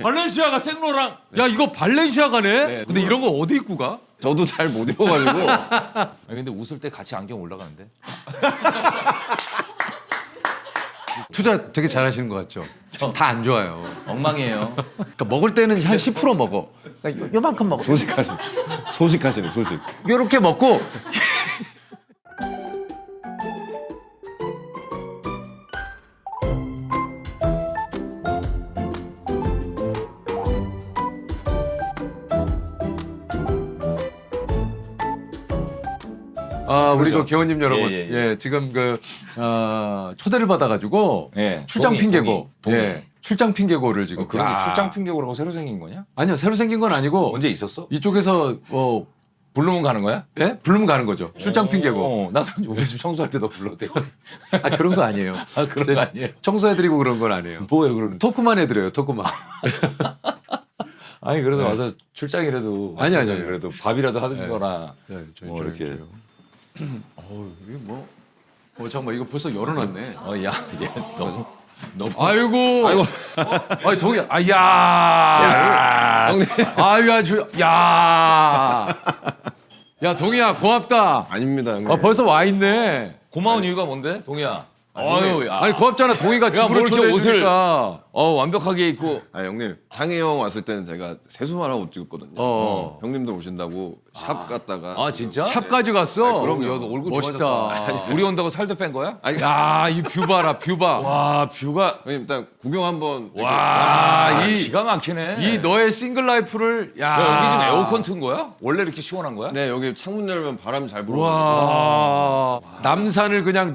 발렌시아가 생로랑. 야 이거 발렌시아가네. 근데 이런 거 어디 입고 가? 저도 잘 못 입어가지고. 아니, 근데 웃을 때 같이 안경 올라가는데. 투자 되게 잘하시는 것 같죠? 다 안 좋아요. 엉망이에요. 그러니까 먹을 때는 한 10% 먹어. 그러니까 요만큼 먹어. 소식하시네, 소식. 요렇게 먹고 우리 그 개원님 여러분, 예, 예. 지금 초대를 받아가지고 예, 출장 동의, 핑계고, 동의. 출장 핑계고를 지금. 그런 거 야. 출장 핑계고라고 새로 생긴 거냐? 아니요, 새로 생긴 건 아니고 언제 있었어? 이쪽에서 부르면 가는 거야? 부르면 가는 거죠. 출장 핑계고. 나도 우리 집 청소할 때 너 불러대. 아 그런 거 아니에요. 그런 거 아니에요. 청소해드리고 그런 건 아니에요. 뭐예요 그러는? 토크만 해드려요, 토크만. 아니 그래도 와서 출장이라도 아니, 아니, 왔으면 아니. 그래도 밥이라도 하든거나 뭐 이렇게. 이게 뭐? 잠깐만 이거 벌써 열어놨네. 야, 너 아이고. 아이 동이야. 형님. 야 동이야 고맙다. 아닙니다, 형님. 벌써 와 있네. 고마운 이유가 뭔데, 동이야? 아유, 야. 아니 고맙잖아. 동이가 집으로 뭐 이렇게 초대해주니까. 완벽하게 입고. 형님. 장희 형 왔을 때는 제가 세수만 하고 찍었거든요. 형님들 오신다고 샵 갔다가. 아 진짜? 샵까지 갔어. 그럼요. 야, 너 얼굴 멋있다. 좋아졌다. 우리 온다고 살도 뺀 거야? 아니, 야, 이 뷰 봐라, 뷰 봐. 와, 뷰가. 형님 일단 구경 한번. 와, 이- 기가 막히네. 이 너의 싱글 라이프를 야, 여기 지금 에어컨 튼 거야? 원래 이렇게 시원한 거야? 네, 여기 창문 열면 바람이 잘 불어. 와. 남산을 그냥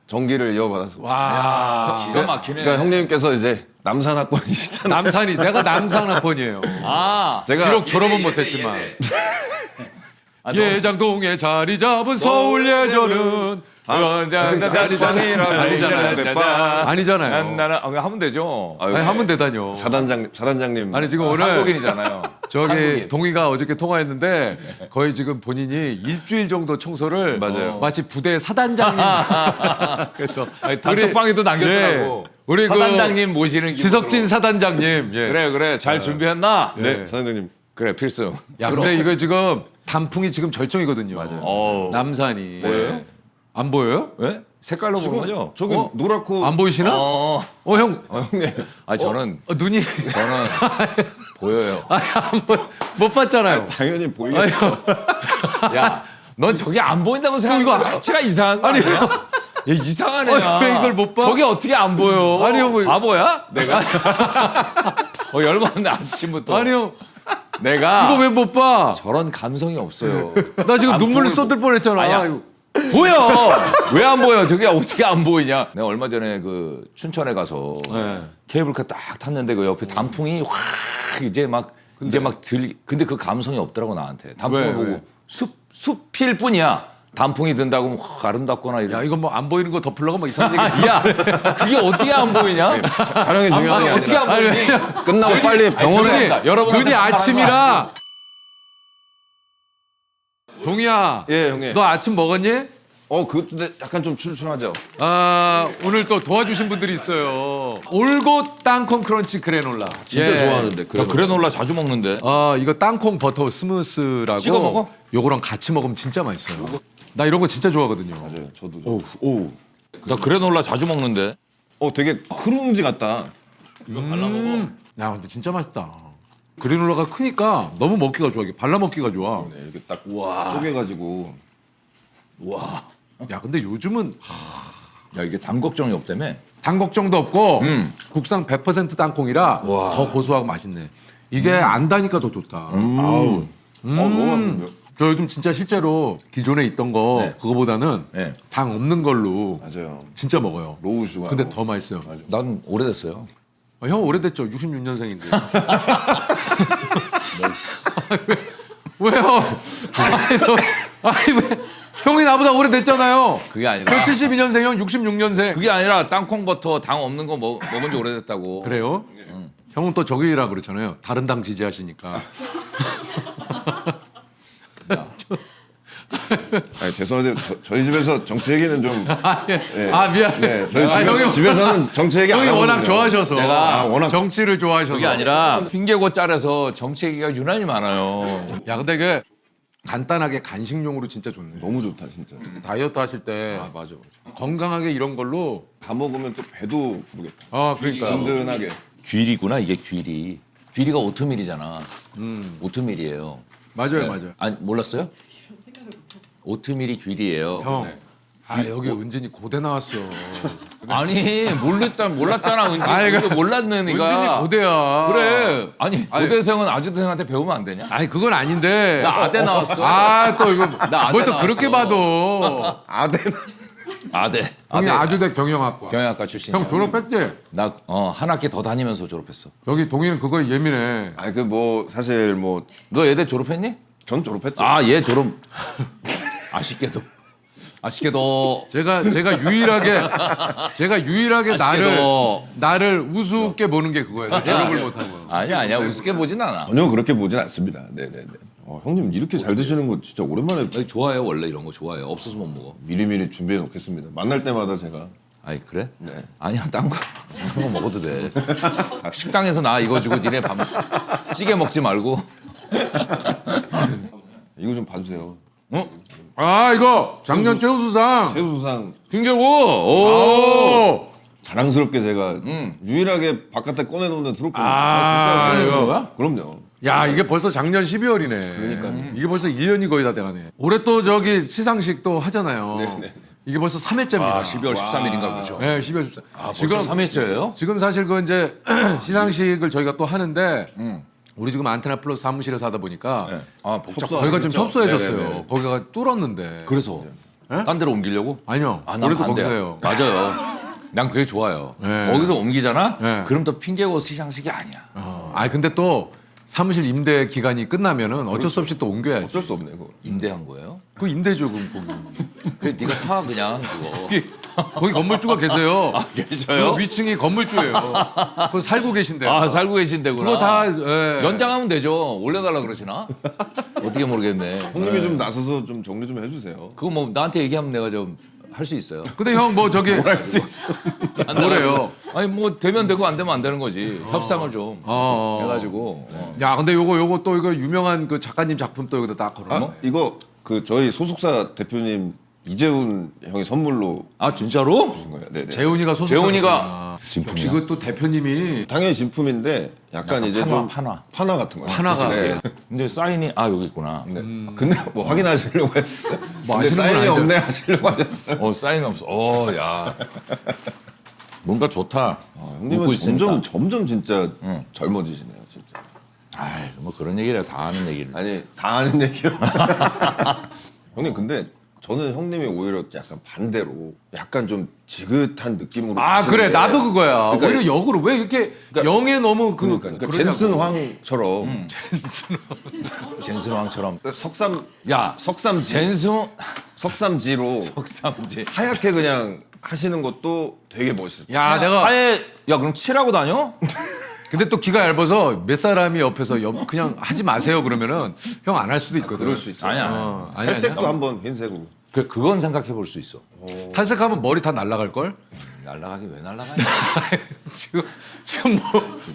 전기를 이어받아서. 와. 기가 막히네. 그러니까 형님께서 이제 남산 학번이시잖아요. 남산이 내가 남산 학번이에요. 제가 비록 졸업은 못했지만. 예장동에 자리 잡은 서울 예전은 백빵이라 불리잖아요, 백빵. 아니잖아요. 하면 되죠. 아니 하면 되다뇨. 사단장님. 아니 지금 오늘 한국인이잖아요. 저기 한국인. 동희가 어저께 통화했는데 거의 지금 본인이 일주일 정도 청소를 맞아요. 마치 부대 사단장님 그래서 단톡방에도 남겼더라고. 우리 사단장님 모시는 지석진 사단장님. 예. 그래 잘 준비했나? 네, 사단장님. 그래 필수. 야 근데 이거 지금 단풍이 지금 절정이거든요. 맞아요. 남산이. 네. 안 보여요? 왜? 색깔로 보는 거죠? 저기 노랗고. 안 보이시나? 형. 형님. 저는 눈이 보여요. 못 봤잖아요. 당연히 보이겠죠. 야, 넌 저게 안 보인다고 생각하는 거 자체가 이상한 거 아니야? 야, 이상한 애야. 왜 이걸 못 봐? 저게 어떻게 안 보여? 아니, 형, 바보야? 내가? 열받네 아침부터. 아니 형 내가 이거 왜 못 봐? 저런 감성이 없어요. 나 지금 안 눈물 보이고. 쏟을 뻔했잖아. 아니야. 이거. 보여. 왜 안 보여? 저게 어떻게 안 보이냐? 내가 얼마 전에 그 춘천에 가서 네. 케이블카 딱 탔는데 그 옆에 단풍이 확 근데 그 감성이 없더라고 나한테. 단풍을 왜, 보고 왜? 숲일 뿐이야. 단풍이 든다고 확 아름답거나 이런. 야 이거 뭐 안 보이는 거 덮으려고 막 이상한 얘기. 야, 그게 어떻게 안 보이냐? 촬영이 중요한 게 어떻게 아니라 안 보이니? 끝나고 빨리 병원에. 죄송합니다. 여러분한테 눈이 한번 아침이라. 동희야. 예, 형님. 너 아침 먹었니? 그것도 약간 좀 출출하죠. 오늘 또 도와주신 분들이 있어요. 올곳 땅콩 크런치 그래놀라. 진짜 좋아하는데. 나 그래놀라 자주 먹는데. 이거 땅콩 버터 스무스라고. 찍어 먹어? 요거랑 같이 먹으면 진짜 맛있어요. 나 이런 거 진짜 좋아하거든요. 맞아요, 저도. 오. 나 그래놀라 자주 먹는데. 되게 크룽지 같다. 야 근데 진짜 맛있다. 그래놀라가 크니까 너무 먹기가 좋아. 이게 발라 먹기가 좋아. 네, 이렇게 딱 쪼개가지고. 야 근데 요즘은 야, 이게 당 걱정이 없다며? 당 걱정도 없고 국산 100% 땅콩이라 더 고소하고 맛있네. 이게 안 다니까 더 좋다. 아우. 너무 맛있는데요? 저 요즘 진짜 실제로 기존에 있던 거 네. 그거보다는 네. 당 없는 걸로 맞아요. 진짜 먹어요. 로우 슈가. 근데 더 맛있어요. 난 오래됐어요. 형 오래됐죠. 66년생인데. 왜요? 아니 왜? 형이 나보다 오래됐잖아요. 그게 아니라. 저 72년생, 형 66년생. 그게 아니라 땅콩버터 당 없는 거 먹은 지 오래됐다고. 그래요? 형은 또 저기라 그렇잖아요. 다른 당 지지하시니까. 아니, 죄송한데 저희 집에서 정치 얘기는 좀 네. 아 미안. 네, 저희 형이 집에서는 정치 얘기 안 형이 하거든요. 워낙 좋아하셔서 내가 워낙 정치를 좋아하셔서 그게 아니라 핑계고 짤에서 정치 얘기가 유난히 많아요. 야 근데 이게 간단하게 간식용으로 진짜 좋네. 너무 좋다 진짜. 다이어트 하실 때 아 맞아. 건강하게 이런 걸로 다 먹으면 또 배도 부르겠다. 아 그러니까 든든하게. 귀리구나 이게 귀리. 귀리가 오트밀이잖아. 오트밀이에요. 맞아요 맞아요. 아니 몰랐어요? 오트밀이 귀리예요. 형. 아 여기 은진이 고대 나왔어. 아니 몰랐잖아 은진. 아니, 이거 몰랐네 은진이 네가. 고대야. 그래. 아니 고대생은 아주대생한테 배우면 안 되냐? 아니 그건 아닌데. 나 아대 나왔어. 아 또 이거 나 뭘 아대 또 그렇게 나왔어. 봐도. 아대. 아대. 형이 아주대 경영학과. 경영학과 출신이야. 형 졸업했지? 나 한 학기 더 다니면서 졸업했어. 여기 동희는 그거에 예민해. 아니 그 뭐 사실 뭐 전 너 예대 졸업했니? 졸업했죠. 아, 얘 졸업. 아쉽게도 제가 유일하게 아쉽게도. 나를 우습게 보는 게 그거예요. 졸업을 못하고. 아니야 우습게 보진 않아. 전혀 그렇게 보진 않습니다. 네네네. 형님 이렇게 잘 드시는 거 진짜 오랜만에 아니, 좋아해요 원래 이런 거 좋아해요. 없어서 못 먹어. 미리미리 준비해 놓겠습니다. 만날 때마다 제가 아니 그래? 네. 아니야 딴 거 먹어도 돼. 식당에서 나 이거 주고 니네 밥 찌개 먹지 말고. 이거 좀 봐주세요. 어? 아 이거 작년 최우수상. 최수상 핑계고. 오. 자랑스럽게 제가 유일하게 바깥에 꺼내놓는 트로피. 아 진짜 이거. 거야? 그럼요. 야 이게 벌써 작년 12월이네. 그러니까요. 이게 벌써 1년이 거의 다 돼가네. 올해 또 저기 시상식 또 하잖아요. 네네. 이게 벌써 3회째입니다. 아 12월 13일인가 그죠? 네, 12월 14일. 아, 지금 3회째예요? 지금 사실 그 이제 시상식을 저희가 또 하는데 우리 지금 안테나 플러스 사무실에서 하다 보니까 아 복잡. 저희가 좀 협소해졌어요. 네네네. 거기가 뚫었는데. 그래서 딴 데로 옮기려고? 아니요. 아, 난 올해도 반대야. 거기서 해요. 맞아요. 난 그게 좋아요. 네. 거기서 옮기잖아? 네. 그럼 또 핑계고 시상식이 아니야. 아 근데 또 사무실 임대 기간이 끝나면은 어쩔 수 없이 또 옮겨야지. 어쩔 수 없네 그거. 임대한 거예요? 그 임대죠 그럼 거기. 그 네가 사 그냥 그거. 거기 건물주가 계세요. 계셔요? 그 위층이 건물주예요. 그거 살고 계신데요. 아 살고 계신 데구나. 그거 다 예. 연장하면 되죠. 올려달라 그러시나? 어떻게 모르겠네. 형님이 좀 나서서 좀 정리 좀 해주세요. 그거 뭐 나한테 얘기하면 내가 좀 할 수 있어요. 근데 형 뭐 저기 할수 있어. 뭐래요? 아니 뭐 되면 되고 안 되면 안 되는 거지. 협상을 좀 해가지고. 야 근데 요거 또 이거 유명한 그 작가님 작품 또 여기다 딱 걸어. 아 이거 그 저희 소속사 대표님 이재훈 형이 선물로 아 진짜로? 주신 거예요. 네네. 재훈이가 소속. 재훈이가 역시 그또 대표님이 당연히 진품인데 약간 이제 판화, 좀 판화. 같은 거예요. 판화가. 네. 근데 사인이 아 여기 있구나. 네. 근데 뭐 확인하시려고 했어요. 뭐 근데 아시는 분 사인이 아니죠? 없네 하시려고 하셨어요. 사인 없어. 야. 뭔가 좋다. 형님은 웃고 있으니까. 점점 진짜 젊어지시네요, 진짜. 아이 뭐 그런 얘기를 다 아는 얘기를. 아니 다 아는 얘기요. 형님 근데 저는 형님이 오히려 약간 반대로 약간 좀 지긋한 느낌으로. 아 가시는데 그래 나도 그거야. 그러니까- 오히려 역으로 왜 이렇게 영에 너무 그러니까 그러냐고. 젠슨 황처럼 젠슨 왕처럼. 석삼 야 석삼지 석삼지로 석삼지. 하얗게 그냥 하시는 것도 되게 멋있어요. 야 내가 하얘. 야 그럼 칠하고 다녀? 근데 또 기가 얇아서 몇 사람이 옆에서 그냥 하지 마세요 그러면은 형 안 할 수도 있거든. 그럴 수 있어요. 아니야. 아니야. 탈색도 한번 흰색으로. 그건 생각해 볼 수 있어. 탈색하면 머리 다 날라갈 걸? 날라가기 왜 날라가? 지금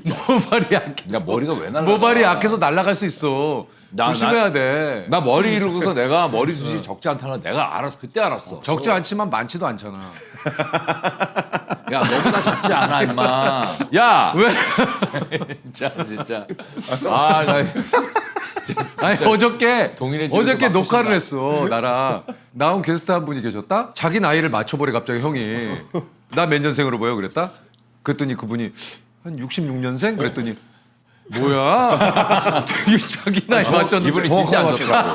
모발이 약해. 야 머리가 왜 날라가? 모발이 약해서 날라갈 수 있어. 조심해야 돼. 나 머리 이러고서 내가 머리숱이 적지 않다는 걸 내가 알았어. 그때 알았어. 적지 않지만 많지도 않잖아. 야 너보다 적지 않아 임마. 야 왜? 진짜. 아나 아니 어저께 동일의 집에서 어저께 맞고 녹화를 싶다. 했어. 나랑 나온 게스트 한 분이 계셨다. 자기 나이를 맞춰버려 갑자기 형이. 나 몇 년생으로 보여 그랬다. 그랬더니 그분이 한 66년생 그랬더니 뭐야? 자기 나이 맞췄는데 이분이 진짜 안 좋더라고.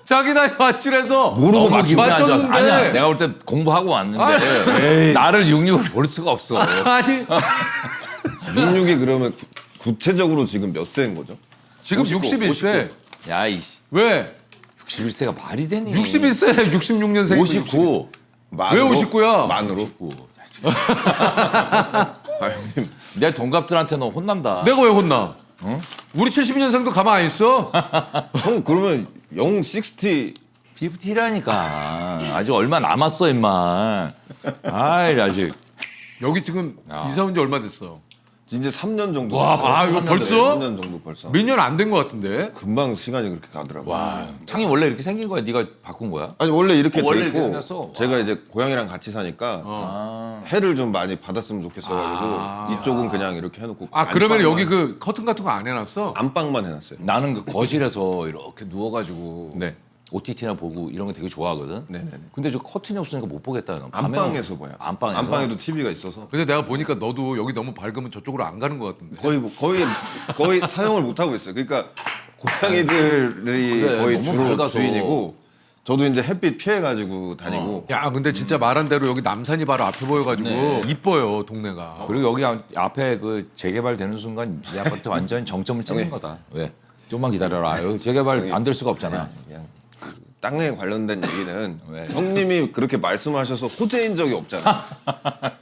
자기 나이 맞추래서 모르고 너무 기분이 안 좋아서. 맞췄는데 아니야 내가 볼 때 공부하고 왔는데 나를 66으로 볼 수가 없어. 아니 66이 그러면 구체적으로 지금 몇 세인 거죠? 지금 59, 61세. 야이씨 왜? 61세가 말이 되니? 61세 66년생 59. 왜 59야? 만으로? 아 형님 내 동갑들한테 너 혼난다. 내가 왜 혼나? 우리 72년생도 가만 안 있어. 형 그러면 영 60 피프티라니까. 아직 얼마 남았어 임마. 아이 아직. 여기 지금 이사 온 지 얼마 됐어? 이제 3년 정도. 와, 이거 벌써? 3년 정도 벌써. 몇 년 안 된 것 같은데? 금방 시간이 그렇게 가더라고요. 창이 원래 이렇게 생긴 거야? 네가 바꾼 거야? 아니 원래 이렇게 원래 돼 이렇게 있고 생겼어? 제가 이제 고양이랑 같이 사니까 해를 좀 많이 받았으면 좋겠어가지고 이쪽은 그냥 이렇게 해놓고 아, 그러면 안방만- 여기 그 커튼 같은 거 안 해놨어? 안방만 해놨어요. 나는 그 거실에서 이렇게 누워가지고 네. OTT나 보고 이런 거 되게 좋아하거든. 네네네. 근데 저 커튼이 없으니까 못 보겠다. 너. 안방에서 봐요. 안방에서. 안방에도 TV가 있어서 근데 내가 보니까 너도 여기 너무 밝으면 저쪽으로 안 가는 것 같은데. 거의 사용을 못 하고 있어요. 그러니까 고양이들이 그래, 거의 너무 주로 밝아서. 주인이고 저도 이제 햇빛 피해가지고 다니고 야, 근데 진짜 말한 대로 여기 남산이 바로 앞에 보여가지고 네. 이뻐요 동네가. 그리고 여기 앞에 그 재개발되는 순간 이 아파트 완전 정점을 찍는 거다. 왜? 좀만 기다려라. 여기 재개발 안 될 수가 없잖아. 그냥 땅에 관련된 얘기는 왜? 형님이 그렇게 말씀하셔서 호재인 적이 없잖아요.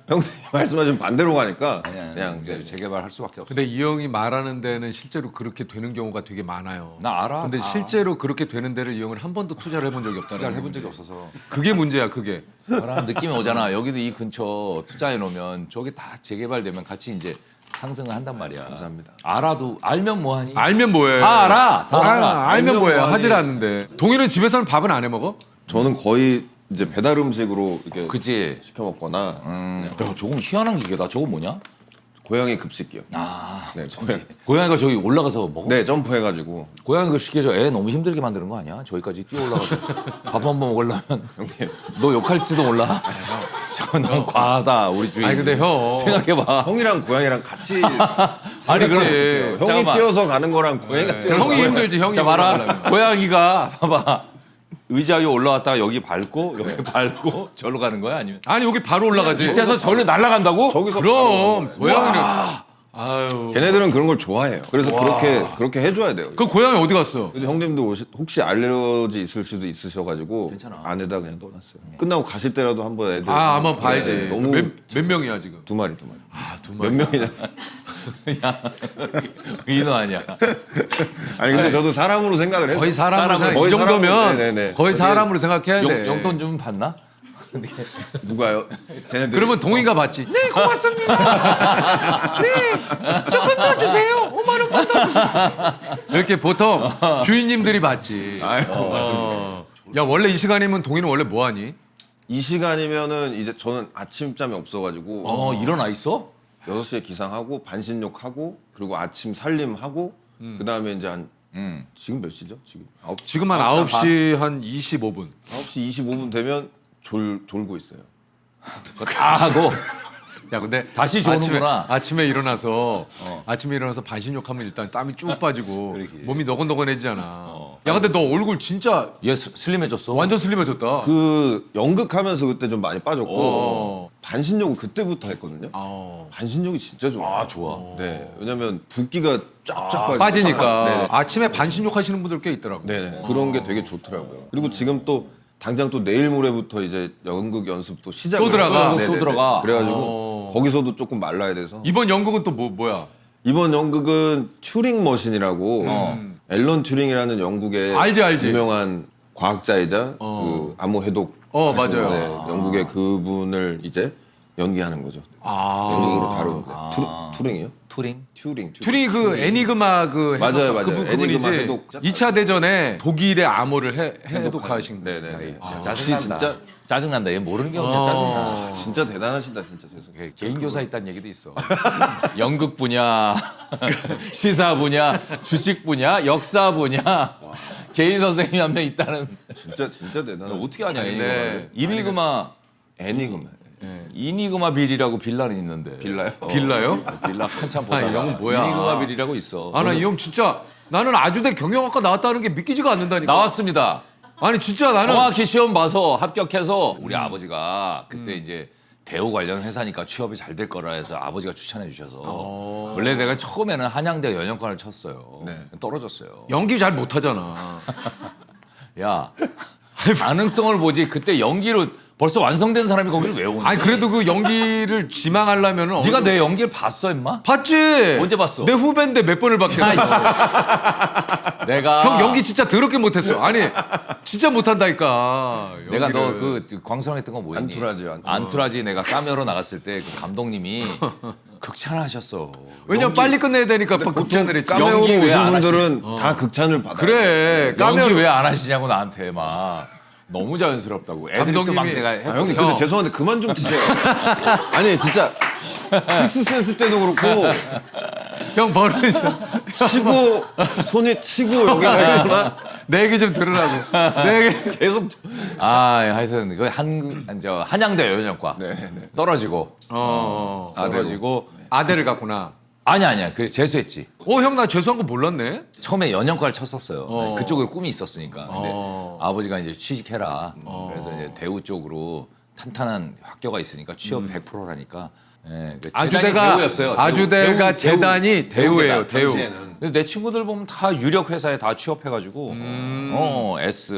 형님이 말씀하시면 반대로 가니까 그냥 이제 재개발 할 수밖에 없어. 근데 이 형이 말하는 데는 실제로 그렇게 되는 경우가 되게 많아요. 나 알아. 근데 다. 실제로 그렇게 되는 데를 이 형은 한 번도 투자를 해본 적이 없다. 투자를 해본 적이 없어서. 그게 문제야, 그게. 그런 느낌이 오잖아. 여기도 이 근처 투자해 놓으면 저기 다 재개발되면 같이 이제 상승을 한단 말이야. 감사합니다. 알아도 알면 뭐하니? 알면 뭐해? 다 알아. 다 알아. 알면 알면 뭐해? 뭐하니? 하질 않는데. 동일은 집에서는 밥은 안 해 먹어? 저는 거의 이제 배달 음식으로 이렇게 그치. 시켜 먹거나 야, 조금 희한한 기계다. 저거 뭐냐? 고양이 급식기요. 아, 네, 고양이가 저기 올라가서 먹어? 네 점프해가지고 고양이 급식해서 애 너무 힘들게 만드는 거 아니야? 저기까지 뛰어 올라가서 밥 한 번 먹으려면 너 욕할지도 몰라. 저 너무 과하다 우리 주인. 아니, 근데 형. 생각해봐. 형이랑 고양이랑 같이 아니, 그럼 그렇지. 형이 잠깐만. 뛰어서 가는 거랑 고양이가 뛰어서 형이 힘들지, 형이. 자 봐라. 올라가려면. 고양이가 봐봐. 의자 위에 올라왔다가 여기 밟고 여기 밟고 절로 가는 거야 아니면 아니, 여기 바로 올라가지. 밑에서 절로 날아간다고? 저기서 그럼 바로 고양이는 아유. 걔네들은 그런 걸 좋아해요. 그래서 그렇게 해줘야 돼요. 그 고양이 어디 갔어? 근데 형님도 혹시 알레르기 있을 수도 있으셔가지고 괜찮아. 안에다 그냥 넣어놨어요. 끝나고 가실 때라도 한번 애들 한번 봐야지. 네, 너무 몇 명이야 지금? 두 마리. 두 몇 명이냐? 야 인호 아니야. 아니 근데 저도 사람으로 생각을 해서 거의 사람으로 생각. 거의 이 정도면 사람으로, 네네네. 거의 사람으로 생각해야 돼. 용돈 좀 받나? 누가요? 쟤네들 그러면 동의가 받지. 네, 고맙습니다. 네, 조금 넣어주세요. 5만 원만 넣어주세요. 이렇게 보통 주인님들이 받지. 아유 맞습니다. 야, 원래 이 시간이면 동의는 원래 뭐 하니? 이 시간이면은 이제 저는 아침잠이 없어가지고 일어나 있어? 6시에 기상하고 반신욕하고 그리고 아침 살림하고 그 다음에 이제 한 지금 몇 시죠? 지금 지금 한 9시 한 25분. 9시 25분 되면 졸고 있어요. 다 하고 야, 근데 다시 조는구나. 아침에 일어나서 반신욕하면 일단 땀이 쭉 빠지고 몸이 너건너건해지잖아. 야, 근데 너 얼굴 진짜 얘 슬림해졌어. 완전 슬림해졌다. 그 연극하면서 그때 좀 많이 빠졌고 어. 반신욕을 그때부터 했거든요. 반신욕이 진짜 좋아요. 아 좋아. 네, 왜냐면 붓기가 쫙쫙 빠지니까 네네. 아침에 반신욕 하시는 분들 꽤 있더라고. 네네. 그런 게 되게 좋더라고요. 그리고 지금 또 당장 또 내일 모레부터 이제 연극 연습도 시작. 또 들어가. 또 들어가. 그래가지고 거기서도 조금 말라야 돼서 이번 연극은 또 뭐야? 이번 연극은 튜링 머신이라고 앨런 튜링이라는 영국의 알지. 유명한 과학자이자 그 암호 해독 맞아요. 네, 영국의 그분을 이제 연기하는 거죠. 튜링으로 다루는데 튜링이요? 투링. 튜링. 툴이 그 애니그마 그 맞아요, 해석 맞아요. 그분이지. 애니그마 해독. 2차 대전에 독일의 암호를 해독하신. 네네. 짜증난다. 진짜 짜증난다. 얘 모르는 게 없냐 짜증나. 진짜 대단하시다 진짜 죄송. 개인 교사 있다는 얘기도 있어. 연극 분야, 시사 분야, 주식 분야, 역사 분야. 개인 선생님이 한 명 있다는. 진짜 대단하다. 어떻게 하냐 네. 이니그마 애니그마. 이니그마 빌이라고 빌라는 있는데. 빌라요? 빌라요? 빌라 한참 보다가 이 형은 뭐야? 이니그마 빌이라고 있어. 아, 나 이 형 진짜 나는 아주대 경영학과 나왔다는 게 믿기지가 않는다니까. 나왔습니다. 아니 진짜 나는 정확히 시험 봐서 합격해서 우리 아버지가 그때 이제 대우 관련 회사니까 취업이 잘 될 거라 해서 아버지가 추천해 주셔서 원래 내가 처음에는 한양대 연영관을 쳤어요. 네. 떨어졌어요. 연기 잘 못하잖아. 야 가능성을 보지 그때 연기로 벌써 완성된 사람이 거기를 왜 오냐? 아니 그래도 그 연기를 지망하려면은 네가 내 연기를 봤어 임마? 봤지. 언제 봤어? 내 후배인데 몇 번을 봤겠어. 내가 형 연기 진짜 더럽게 못했어. 아니 진짜 못한다니까. 내가 너 연기를. 그 광선했던 거 뭐였니? 안투라지. 내가 까메로 나갔을 때 그 감독님이 극찬하셨어. 왜냐면 빨리 끝내야 되니까 극찬을 했지. 까메오로 연기 왜 오신 안 분들은 다 극찬을 받아요. 그래. 연기 까메오 왜 안 하시냐고 나한테 막 너무 자연스럽다고. 애들이 또 막 감독님이- 내가 아, 했거든. 형님 근데 죄송한데 그만 좀 치세요. 아니 진짜 식스센스 때도 그렇고 형 버릇이 치고 손이 치고 여기가 있구나. 내 얘기 좀 들으라고. 내 얘기. 계속 아, 하여튼 그 한양대 연영과 떨어지고 떨어지고 아들을 갖구나. 아니야. 그 재수했지. 형 나 재수한 거 몰랐네. 처음에 연영과를 쳤었어요. 그쪽에 꿈이 있었으니까. 근데 아버지가 이제 취직해라. 그래서 이제 대우 쪽으로 탄탄한 학교가 있으니까 취업 100%라니까. 예, 그 재단이 아주대가 대우였어요. 아주대가 재단이 대우예요. 재단. 대우. 당시에는. 근데 내 친구들 보면 다 유력 회사에 다 취업해가지고 S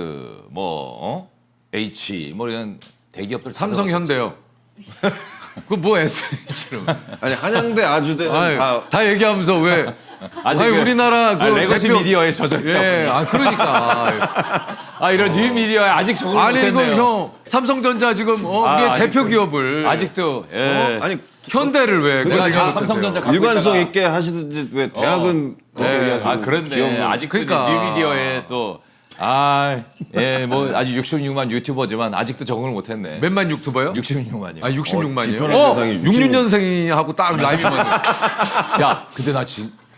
H 뭐 이런 대기업들 다 삼성 들어갔었지. 현대요. 그뭐 SH로. 아니 한양대 아주대는 다 얘기하면서 왜? 아직 아니 그- 우리나라 그 레거시 대표- 미디어에 젖어 있다 예, 보니. 그러니까. 이런 뉴 미디어에 아직 적응 아니 이거 못했네요. 형 삼성전자 지금 이게 아직도- 대표 기업을 아직도 예. 아니 현대를 왜? 그거 내가 다 지금 삼성전자 갖고 일관성 있다가- 있게 하시든지 왜 대학은 그렇게 네. 얘기하시고 그런데 기업은 아직도 그러니까. 뉴 미디어에 또 뭐 아직 66만 유튜버지만 아직도 적응을 못했네. 몇만 유튜버요? 66만이요. 66만이요. 지표는 세상에 66년생하고 딱 라임이 맞네. 야, 근데 나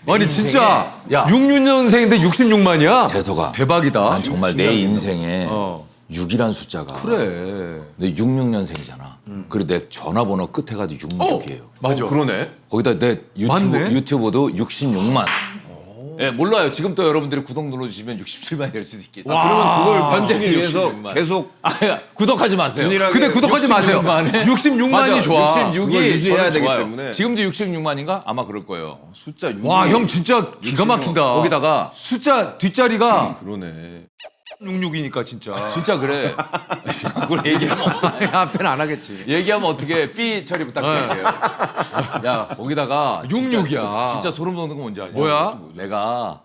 아니 진짜 야. 66년생인데 66만이야? 재석아. 대박이다. 난 정말 내 인생에 어. 6이란 숫자가 그래. 내 66년생이잖아. 그리고 내 전화번호 끝에 가도 66이에요. 맞아. 그러네. 거기다 내 맞네? 유튜브도 66만. 예, 몰라요. 지금 또 여러분들이 구독 눌러주시면 67만이 될 수도 있겠죠. 그러면 그걸 현재 현재 위해서 66만. 계속 구독하지 마세요. 균일하게 근데 구독하지 마세요. 66만이 66만이 좋아. 66이 그걸 유지해야 되기 좋아요. 때문에. 지금도 66만인가? 아마 그럴 거예요. 숫자 6. 와, 형 진짜 기가 막힌다. 거기다가 숫자 뒷자리가 그러네. 66이니까 진짜. 진짜 그래. 그걸 얘기하면 어떡해. 앞에는 안 하겠지. 얘기하면 어떻게 삐 처리 부탁드릴게요. 야, 거기다가 66이야. 진짜 소름 돋는 거 뭔지 아냐? 뭐야? 내가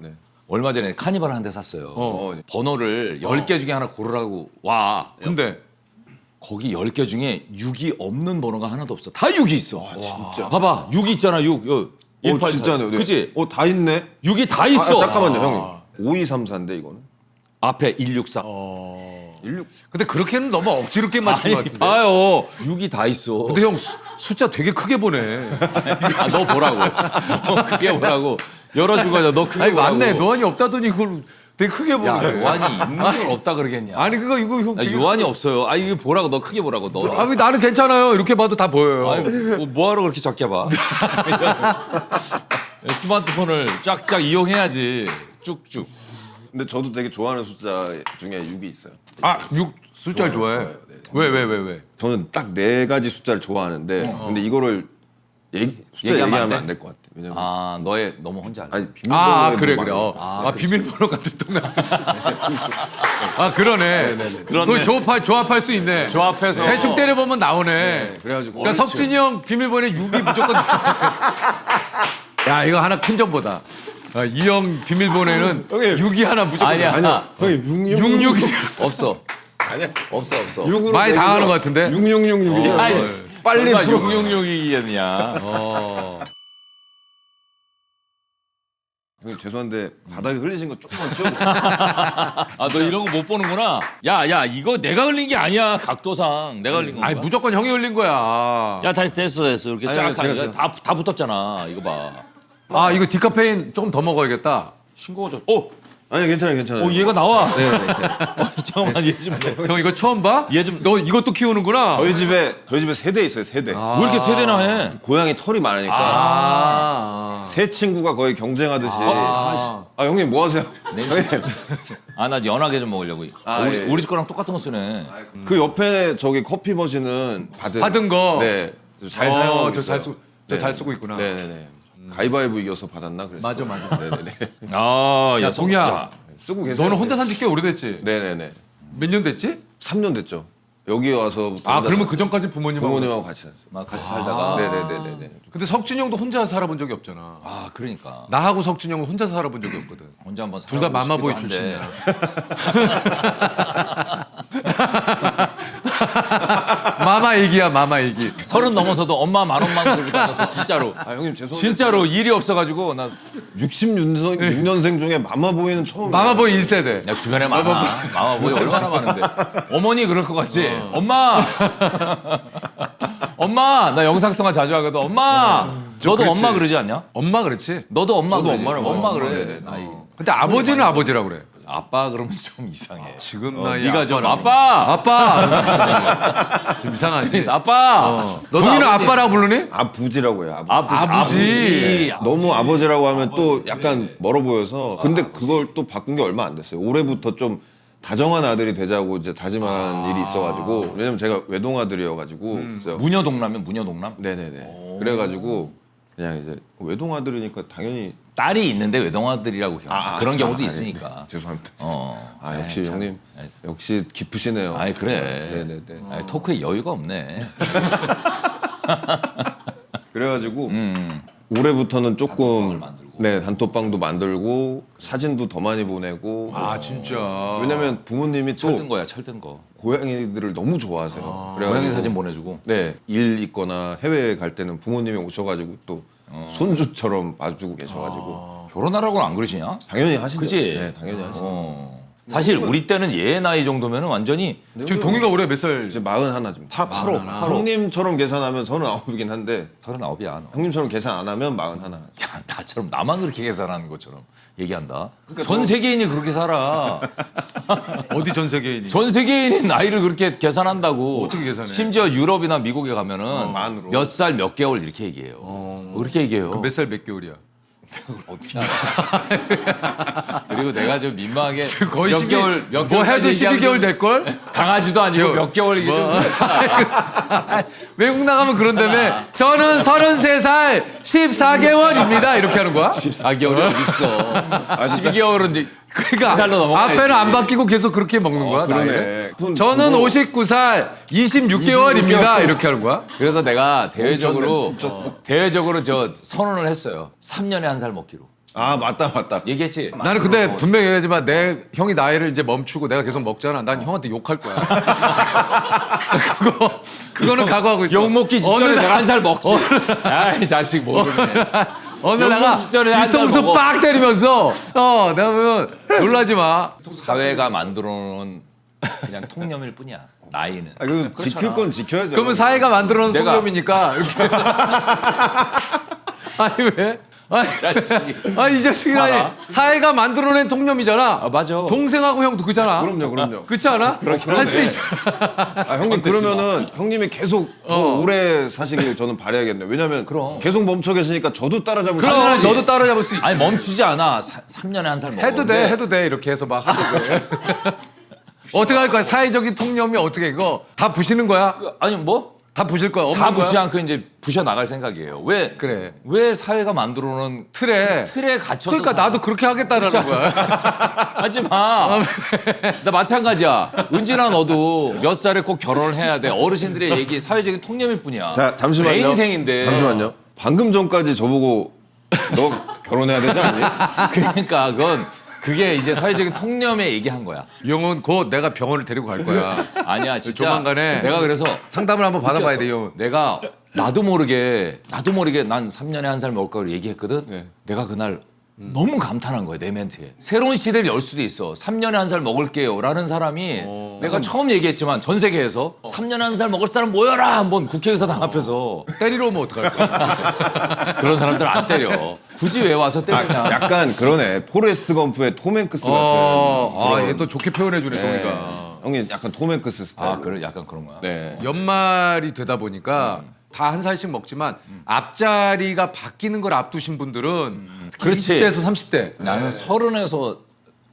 얼마 전에 카니발 한 대 샀어요. 번호를 10개 중에 하나 고르라고 와. 근데 거기 10개 중에 6이 없는 번호가 하나도 없어. 다 6이 있어. 진짜. 봐봐. 6이 있잖아. 6. 184. 진짜네. 그치? 다 있네. 6이 다 있어. 잠깐만요, 형님. 5234인데 이거는. 앞에 164. 16. 근데 그렇게는 너무 억지로 게임 맞춘 것 같은데. 봐요. 6이 다 있어. 근데 형 숫자 되게 크게 보네. 너 보라고. 너 크게 보라고. 열어주고 하자. 너 크게 아니 보라고. 맞네. 노안이 없다더니 그걸 되게 크게 보네. 야, 요한이 있는 줄 없다 그러겠냐. 아니 그거 이거 형. 야, 되게- 요한이 없어요. 이게 보라고. 너 크게 보라고. 너. 왜 나는 괜찮아요. 이렇게 봐도 다 보여요. 아니, 뭐하러 그렇게 작게 봐. 스마트폰을 쫙쫙 이용해야지. 쭉쭉. 근데 저도 되게 좋아하는 숫자 중에 6이 있어요. 6 숫자를 좋아해. 좋아요. 네. 왜? 저는 딱 4가지 숫자를 좋아하는데 근데 이거를 숫자 얘기하면 안 얘기하면 돼? 안 될 것 같아. 왜냐면 너의 너무 혼자 알아. 아니 비밀번호에 그래 뭐 그래. 많이- 비밀번호가 들통났어. 그러네. 그걸 조합할 수 있네. 조합해서. 대충 때려보면 나오네. 그래가지고 그러니까 석진이 형 비밀번호에 6이 무조건. 야 이거 하나 큰 점보다. 이 형 비밀번호에는 6이 하나 무조건. 아니야. 형님 66. 없어. 아니야. 없어. 6으로 많이 당하는 것 같은데? 6666이야. 아이씨. 빨리 설마 풀어. 666이겠냐. 형님 죄송한데 바닥에 흘리신 거 조금만 치워주세요. 너 이런 거 못 보는구나. 야, 이거 내가 흘린 게 아니야. 각도상. 내가 흘린 건가? 아니 무조건 형이 흘린 거야. 야, 다시 됐어. 이렇게 아니, 쫙 아니, 제가- 하니까 다 붙었잖아. 이거 봐. 이거 디카페인 조금 더 먹어야겠다. 신고가 좀. 아니 괜찮아요. 얘가 나와. 잠깐만, 얘 좀. 형 이거 처음 봐? 얘 좀. 너 이것도 키우는구나. 저희 집에 세대 있어요. 세대. 왜 이렇게 세대나 해? 고양이 털이 많으니까 세 친구가 거의 경쟁하듯이. 형님 뭐 하세요? 형님. 나 연하게 좀 먹으려고. 예. 우리 집 거랑 똑같은 거 쓰네. 그 옆에 저기 커피 머신은 받은 거. 네. 잘 사용하고 저 있어요. 잘 쓰고 있구나. 네네네. 가위바위보 이겨서 받았나 그랬어요. 맞아. 네네네. 야, 동희야. 쓰고 계세요. 너는 혼자 산 지 꽤 오래됐지? 네네네. 몇 년 됐지? 3년 됐죠. 여기 와서부터 아 혼자 그러면 그 전까지 부모님하고. 부모님하고 같이 살았어요. 막 같이 살다가. 네네네네. 근데 석준이 형도 혼자 살아본 적이 없잖아. 아 그러니까 나하고 석준이 형은 혼자 살아본 적이 없거든. 혼자 한번 둘 다 살아보고 마마보이 싶기도 출신이야. 마마 얘기야 마마 얘기. 30 넘어서도 엄마 만 원만 들고 다녔어 진짜로. 아 형님 죄송한데 진짜로 일이 없어가지고 나 66년생 중에 마마보이는 처음. 마마보이 1세대. 야, 주변에 많아. 마마보이 얼마나 많은데. 어머니 그럴 것 같지? 엄마! 엄마! 나 영상통화 자주 하거든. 엄마! 너도 그렇지. 엄마 그러지 않냐? 엄마 그렇지. 너도 엄마 저도 그러지? 엄마라고 엄마 해요. 그래. 네네. 나이. 근데 아버지는 아버지라고 그래. 아빠 그러면 좀 이상해. 지금 나이 네가 좀 아빠라고. 아빠! 아빠. 좀 이상하지. 아빠! 너도 동이는 아버지. 아빠라고 부르니? 아부지라고 해요. 아부지. 아버지. 너무 아버지라고 하면 또 약간 멀어 보여서. 근데 그걸 또 바꾼 게 얼마 안 됐어요. 올해부터 좀 다정한 아들이 되자고 이제 다짐한 일이 있어가지고. 왜냐면 제가 외동아들이어가지고. 그래서 무녀동남이면 무녀동남? 네네네. 그래가지고 그냥 이제 외동아들이니까 당연히. 딸이 있는데 외동아들이라고 그런 경우도 아, 있으니까. 네. 죄송합니다. 어. 아 역시 참. 형님 역시 깊으시네요. 아이 그래. 네네네. 아이, 토크에 여유가 없네. 그래가지고 올해부터는 조금 단톡방을 만들고. 네 단톡방도 만들고 사진도 더 많이 보내고. 아 진짜. 왜냐면 부모님이 또 철든 거야 철든 거. 고양이들을 너무 좋아하세요. 그래가지고 고양이 사진 보내주고. 네, 일 있거나 해외에 갈 때는 부모님이 오셔가지고 또 손주처럼 봐주고 계셔가지고 결혼하라고는 안 그러시냐? 당연히 하시죠. 그치? 네, 당연히 하시죠. 사실 우리 때는 얘 나이 정도면 완전히 지금 동이가 올해 몇 살? 이제 41쯤. 8호. 형님처럼 계산하면 39이긴 한데 39이야. 너. 형님처럼 계산 안 하면 41. 야, 나처럼 나만 그렇게 계산하는 것처럼 얘기한다. 그러니까 전 너- 세계인이 그렇게 살아. 어디 전 세계인이? 전 세계인이 나이를 그렇게 계산한다고. 어떻게 계산해? 심지어 유럽이나 미국에 가면은 만으로. 몇 살 몇 개월 이렇게 얘기해요. 그렇게 얘기해요. 몇 살 몇 개월이야? 어떻게 알아? 그리고 내가 좀 민망하게 거의 몇 12, 개월 몇 뭐 개월 해도 12개월 될 걸? 강아지도 아니고 몇 개월 이게 좀 외국 나가면 그런다며. 저는 33살 14개월입니다. 이렇게 하는 거야? 14개월이 어딨어. 12개월은 이제 그러니까 한 살로 넘어가야지. 앞에는 안 바뀌고 계속 그렇게 먹는 거야. 나이를? 저는 59살 26개월입니다. 이렇게 하는 거야? 그래서 내가 대외적으로 저 선언을 했어요. 3년에 한 살 먹기로. 아 맞다. 얘기했지. 나는 근데 분명히 얘기하지만 내 형이 나이를 이제 멈추고 내가 계속 먹잖아. 난 형한테 욕할 거야. 그거는 각오하고 있어. 욕 먹기 직전에 어느 내가 날- 한 살 먹지. 아이 자식 모르네. 어느 욕 나가 먹기 전에 한살 뒤통수 먹어. 빡 때리면서 내가 보면 놀라지 마. 사회가 만들어놓은 그냥 통념일 뿐이야. 나이는. 아, 그 지킬 건 지켜야죠. 그러면 사회가 만들어놓은 내가- 통념이니까 이렇게. 아니 왜? 자식이. 아니 이 자식이라니 봐라. 사회가 만들어낸 통념이잖아. 아, 맞아. 동생하고 형도 그잖아. 그럼요. 그렇지 않아? 할 수 있죠. 아 형님 그러면은 형님이 계속 더 오래 사시길 저는 바라야겠네요. 왜냐면 그럼. 계속 멈춰 계시니까 저도 따라잡을 수 그럼 있어요. 너도 따라잡을 수 있지. 아니 멈추지 않아. 3년에 한 살 먹어. 해도 돼 이렇게 해서 막 하도 돼. 어떻게 할 거야? 사회적인 통념이 어떻게 이거 다 부시는 거야? 아니 뭐? 다 부실 거야? 다 없는 부시 거야? 않고 이제 부셔 나갈 생각이에요. 왜? 그래. 왜 사회가 만들어놓은 틀에. 틀에 갇혀서 그러니까 살아? 나도 그렇게 하겠다라는 거야. 하지 마. 나 마찬가지야. 은진아 너도 몇 살에 꼭 결혼을 해야 돼. 어르신들의 얘기 사회적인 통념일 뿐이야. 자 잠시만요. 내 인생인데. 잠시만요. 방금 전까지 저보고 너 결혼해야 되지 않니? 그러니까 그게 이제 사회적인 통념에 얘기한 거야. 이 형은 곧 내가 병원을 데리고 갈 거야. 아니야 진짜. 조만간에 내가 그래서 상담을 한번 받아봐야 느꼈어. 돼, 이 형은. 내가 나도 모르게 난 3년에 한 살 먹을 거를 얘기했거든. 네. 내가 그날 너무 감탄한 거야 내 멘트에. 새로운 시대를 열 수도 있어. 3년에 한 살 먹을게요라는 사람이 내가 처음 얘기했지만 전 세계에서 3년에 한 살 먹을 사람 모여라 한번 국회의사당 앞에서 때리러 오면 어떡할 거야? 그런 사람들 안 때려. 굳이 왜 와서 때리냐. 약간 그러네. 포레스트 검프의 톰 행크스 같은. 얘 또 좋게 표현해주네, 동이가. 형님 약간 톰 행크스 스타일. 아 그래 약간 그런 거야. 네. 연말이 되다 보니까 다 한 살씩 먹지만 앞자리가 바뀌는 걸 앞두신 분들은 특히 그렇지. 20대에서 30대. 나는 30에서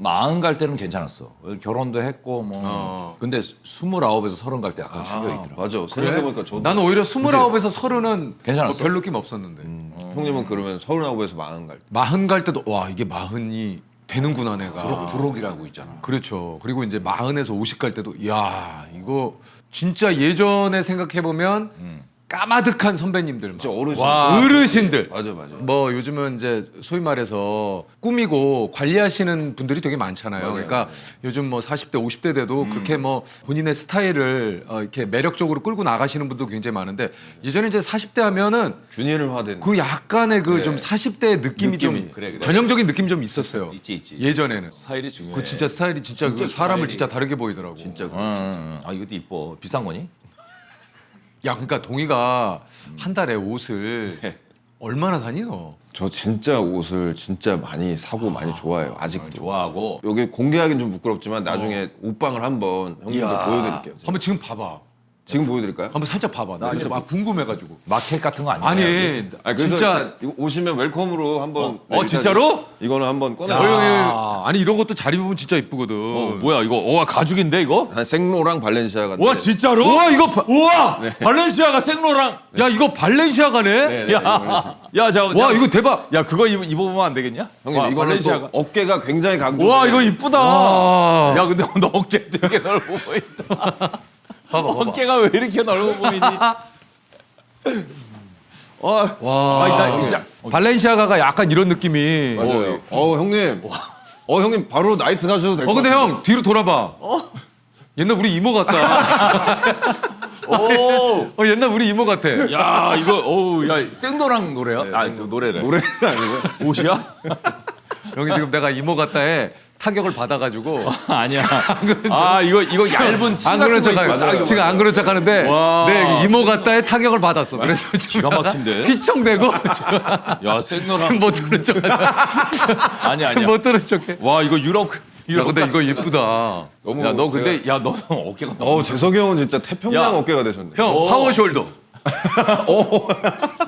40 갈 때는 괜찮았어. 결혼도 했고 뭐. 근데 29에서 30 갈 때 약간 충격이 들어. 맞아. 생각해보니까 저도. 나는 오히려 29에서 30은 괜찮았어. 별 느낌 없었는데. 형님은 그러면 39에서 40 갈 때. 40 갈 때도 와 이게 40이 되는구나 내가. 부록이라고 있잖아. 그렇죠. 그리고 이제 40에서 50 갈 때도 야 이거 진짜 예전에 생각해 보면 까마득한 선배님들, 막. 진짜 어르신. 어르신들. 맞아. 뭐 요즘은 이제 소위 말해서 꾸미고 관리하시는 분들이 되게 많잖아요. 맞아요, 그러니까 맞아요. 요즘 뭐 40대, 50대 돼도 그렇게 뭐 본인의 스타일을 이렇게 매력적으로 끌고 나가시는 분도 굉장히 많은데 예전에 이제 40대 하면은 균일화된. 그 약간의 그 좀 40대의 느낌이 좀 느낌이, 그래. 전형적인 느낌 좀 있었어요. 있지. 예전에는. 스타일이 중요해. 그 진짜 스타일이 진짜 그 사람을 스타일이- 진짜 다르게 보이더라고. 진짜 아 이것도 이뻐. 비싼 거니? 야, 그러니까 동희가 한 달에 옷을 얼마나 사니 너? 저 진짜 옷을 진짜 많이 사고 많이 좋아해요. 아직도. 좋아하고. 여기 공개하기는 좀 부끄럽지만 나중에 옷방을 한번 형님도 보여드릴게요. 제가. 한번 지금 봐봐. 지금 보여드릴까요? 한번 살짝 봐봐. 나 이제 막 궁금해가지고. 마켓 같은 거 아니야? 아니, 그래서 진짜. 일단 이거 오시면 웰컴으로 한번. 진짜로? 이거는 한번 꺼내. 아니 이런 것도 잘 입으면 진짜 이쁘거든. 뭐야 이거? 와 가죽인데 이거? 한 생로랑 발렌시아가. 와 진짜로? 우와, 이거 우와 발렌시아가 생로랑. 야 이거 발렌시아가네. 야 잠깐. 와 이거 대박. 야 그거 입어보면 안 되겠냐? 형님 와, 이거는 발렌시아가. 또 어깨가 굉장히 강조. 와 이거 이쁘다. 와. 야 근데 너 어깨 되게 넓어 보인다. 봐봐. 어깨가 왜 이렇게 넓어 보이니? 와. 아니 나 진짜. 발렌시아가가 약간 이런 느낌이. 맞아요. 형님. 형님 바로 나이트 가셔도 될 것 근데 같아요. 형 뒤로 돌아봐. 옛날 우리 이모 같다. 오. 옛날 우리 이모 같아. 야 이거 어우 야 생도랑 노래야? 아 노래래. 노래는 아니고요. 옷이야? 형이 지금 내가 이모 같다에 타격을 받아가지고 아니야. 아 이거 얇은 티 안 같은 그런 거 척하는 입고 딱 지금 안 그런 척하는데 와. 네 이모 같다에 타격을 받았어. 그래서 기가 막힌데? 휘청대고 야 생노랑 못 들은 척하자. 아니야. 못 들은 척해. 와 이거 유럽 야 근데 이거 예쁘다. 너무. 야 너 근데 야 너 어깨가 너무. 재석이 형은 진짜 태평양 야. 어깨가 되셨네. 형 파워숄더.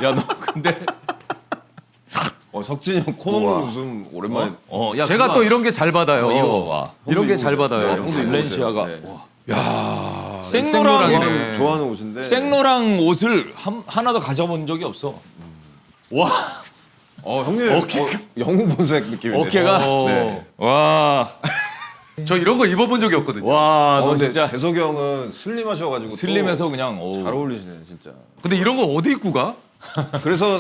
야 너 근데. 석진이 형 코 넘는 웃음 오랜만에. 야 제가 그만. 또 이런 게 잘 받아요. 이거 봐. 이런 게 잘 받아요. 형도 이거 발렌시아가. 보세요. 네. 와. 야 생노랑이네. 좋아하는 옷인데. 생노랑 옷을 하나도 가져본 적이 없어. 와 형님. 영웅 본색 느낌이네. 어깨가. 네. 와. 저 이런 거 입어본 적이 없거든요. 와, 너 근데 진짜 재석이 형은 슬림하셔가지고 슬림해서 그냥 또 잘 어울리시네 진짜. 근데 이런 거 어디 입고 가? 그래서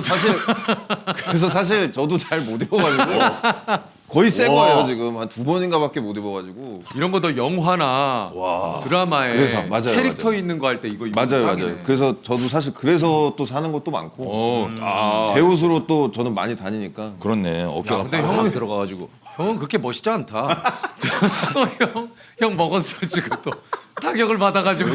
사실 저도 잘 못 입어가지고 거의 새 거예요 지금 한 2번인가밖에 못 입어가지고. 이런 거 더 영화나 드라마에 그래서, 맞아요, 캐릭터 맞아요. 있는 거 할 때 이거 입으면 맞아요. 딱이네. 그래서 저도 사실 그래서 또 사는 것도 많고 제 옷으로 또 저는 많이 다니니까. 그렇네. 어깨가 근데 빡 형은- 들어가가지고. 형은 그렇게 멋있지 않다. 형 먹었어 지금 또 타격을 받아가지고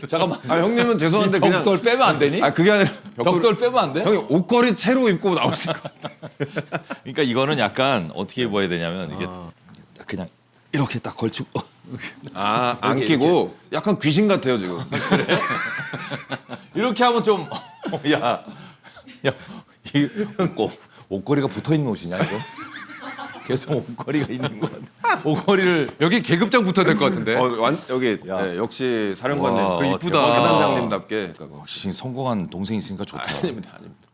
잠깐만. 형님은 이 죄송한데 그냥. 벽돌 빼면 안 되니? 그게 아니라 벽돌 빼면 안 돼? 형이 옷걸이 채로 입고 나오실 것 같아. 그러니까 이거는 약간 어떻게 입어야 되냐면 이게 그냥 이렇게 딱 걸치고 안 이렇게, 끼고 약간 귀신 같아요 지금. 이렇게 하면 좀 야, 이 옷걸이가 붙어 있는 옷이냐 이거? 계속 옷걸이가 있는 거 같아. 옷걸이를 여기 계급장 붙어야 될 것 같은데. 여기 네, 역시 사령관님. 와, 이쁘다. 사단장님답게. 역시 성공한 동생 있으니까 좋다. 아닙니다.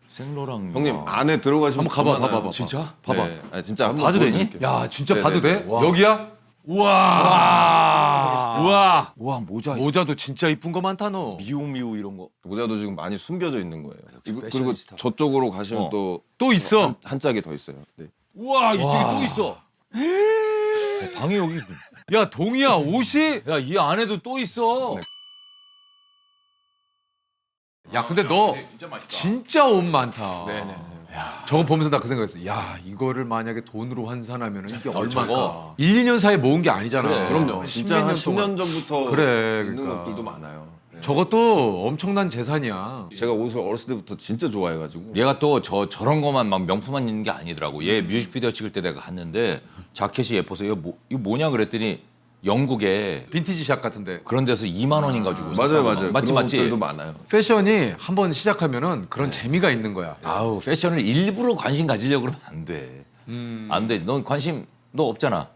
생로랑 형님 안에 들어가시면 한번 가봐, 그만해요. 봐봐. 진짜? 봐봐. 네, 진짜 한번 봐도 되니? 보여드릴게요. 야 진짜 네, 봐도 네, 돼? 여기야? 우와 모자 모자도 진짜 이쁜 거 많다 너. 미우미우 이런 거. 모자도 지금 많이 숨겨져 있는 거예요. 그리고 패셔니스타. 저쪽으로 가시면 또 또 있어. 한 짝이 더 있어요. 네. 우와 이쪽에 또 있어. 방에 여기. 야 동이야 옷이. 야 이 안에도 또 있어. 야 근데 너 진짜 맛있다. 진짜 옷 많다. 네네. 저거 보면서 나 그 생각했어. 야 이거를 만약에 돈으로 환산하면 이게 얼마일까? 저거. 1, 2년 사이에 모은 게 아니잖아. 그래. 그럼요. 진짜 한 10년 동안. 10년 전부터 그래, 있는 그러니까. 것들도 많아요. 네. 저것도 엄청난 재산이야. 제가 옷을 어렸을 때부터 진짜 좋아해가지고. 얘가 또 저런 거만 막 명품만 있는 게 아니더라고. 얘 뮤직비디오 찍을 때 내가 갔는데 자켓이 예뻐서 이거 뭐냐 그랬더니 영국에 빈티지 샵 같은데. 그런 데서 2만 원인가 주고 맞아요. 맞지 그런 맞지. 옷들도 많아요. 패션이 한번 시작하면은 그런 재미가 있는 거야. 아우 패션을 일부러 관심 가지려고 그러면 안 돼. 안 되지. 넌 관심 너 없잖아.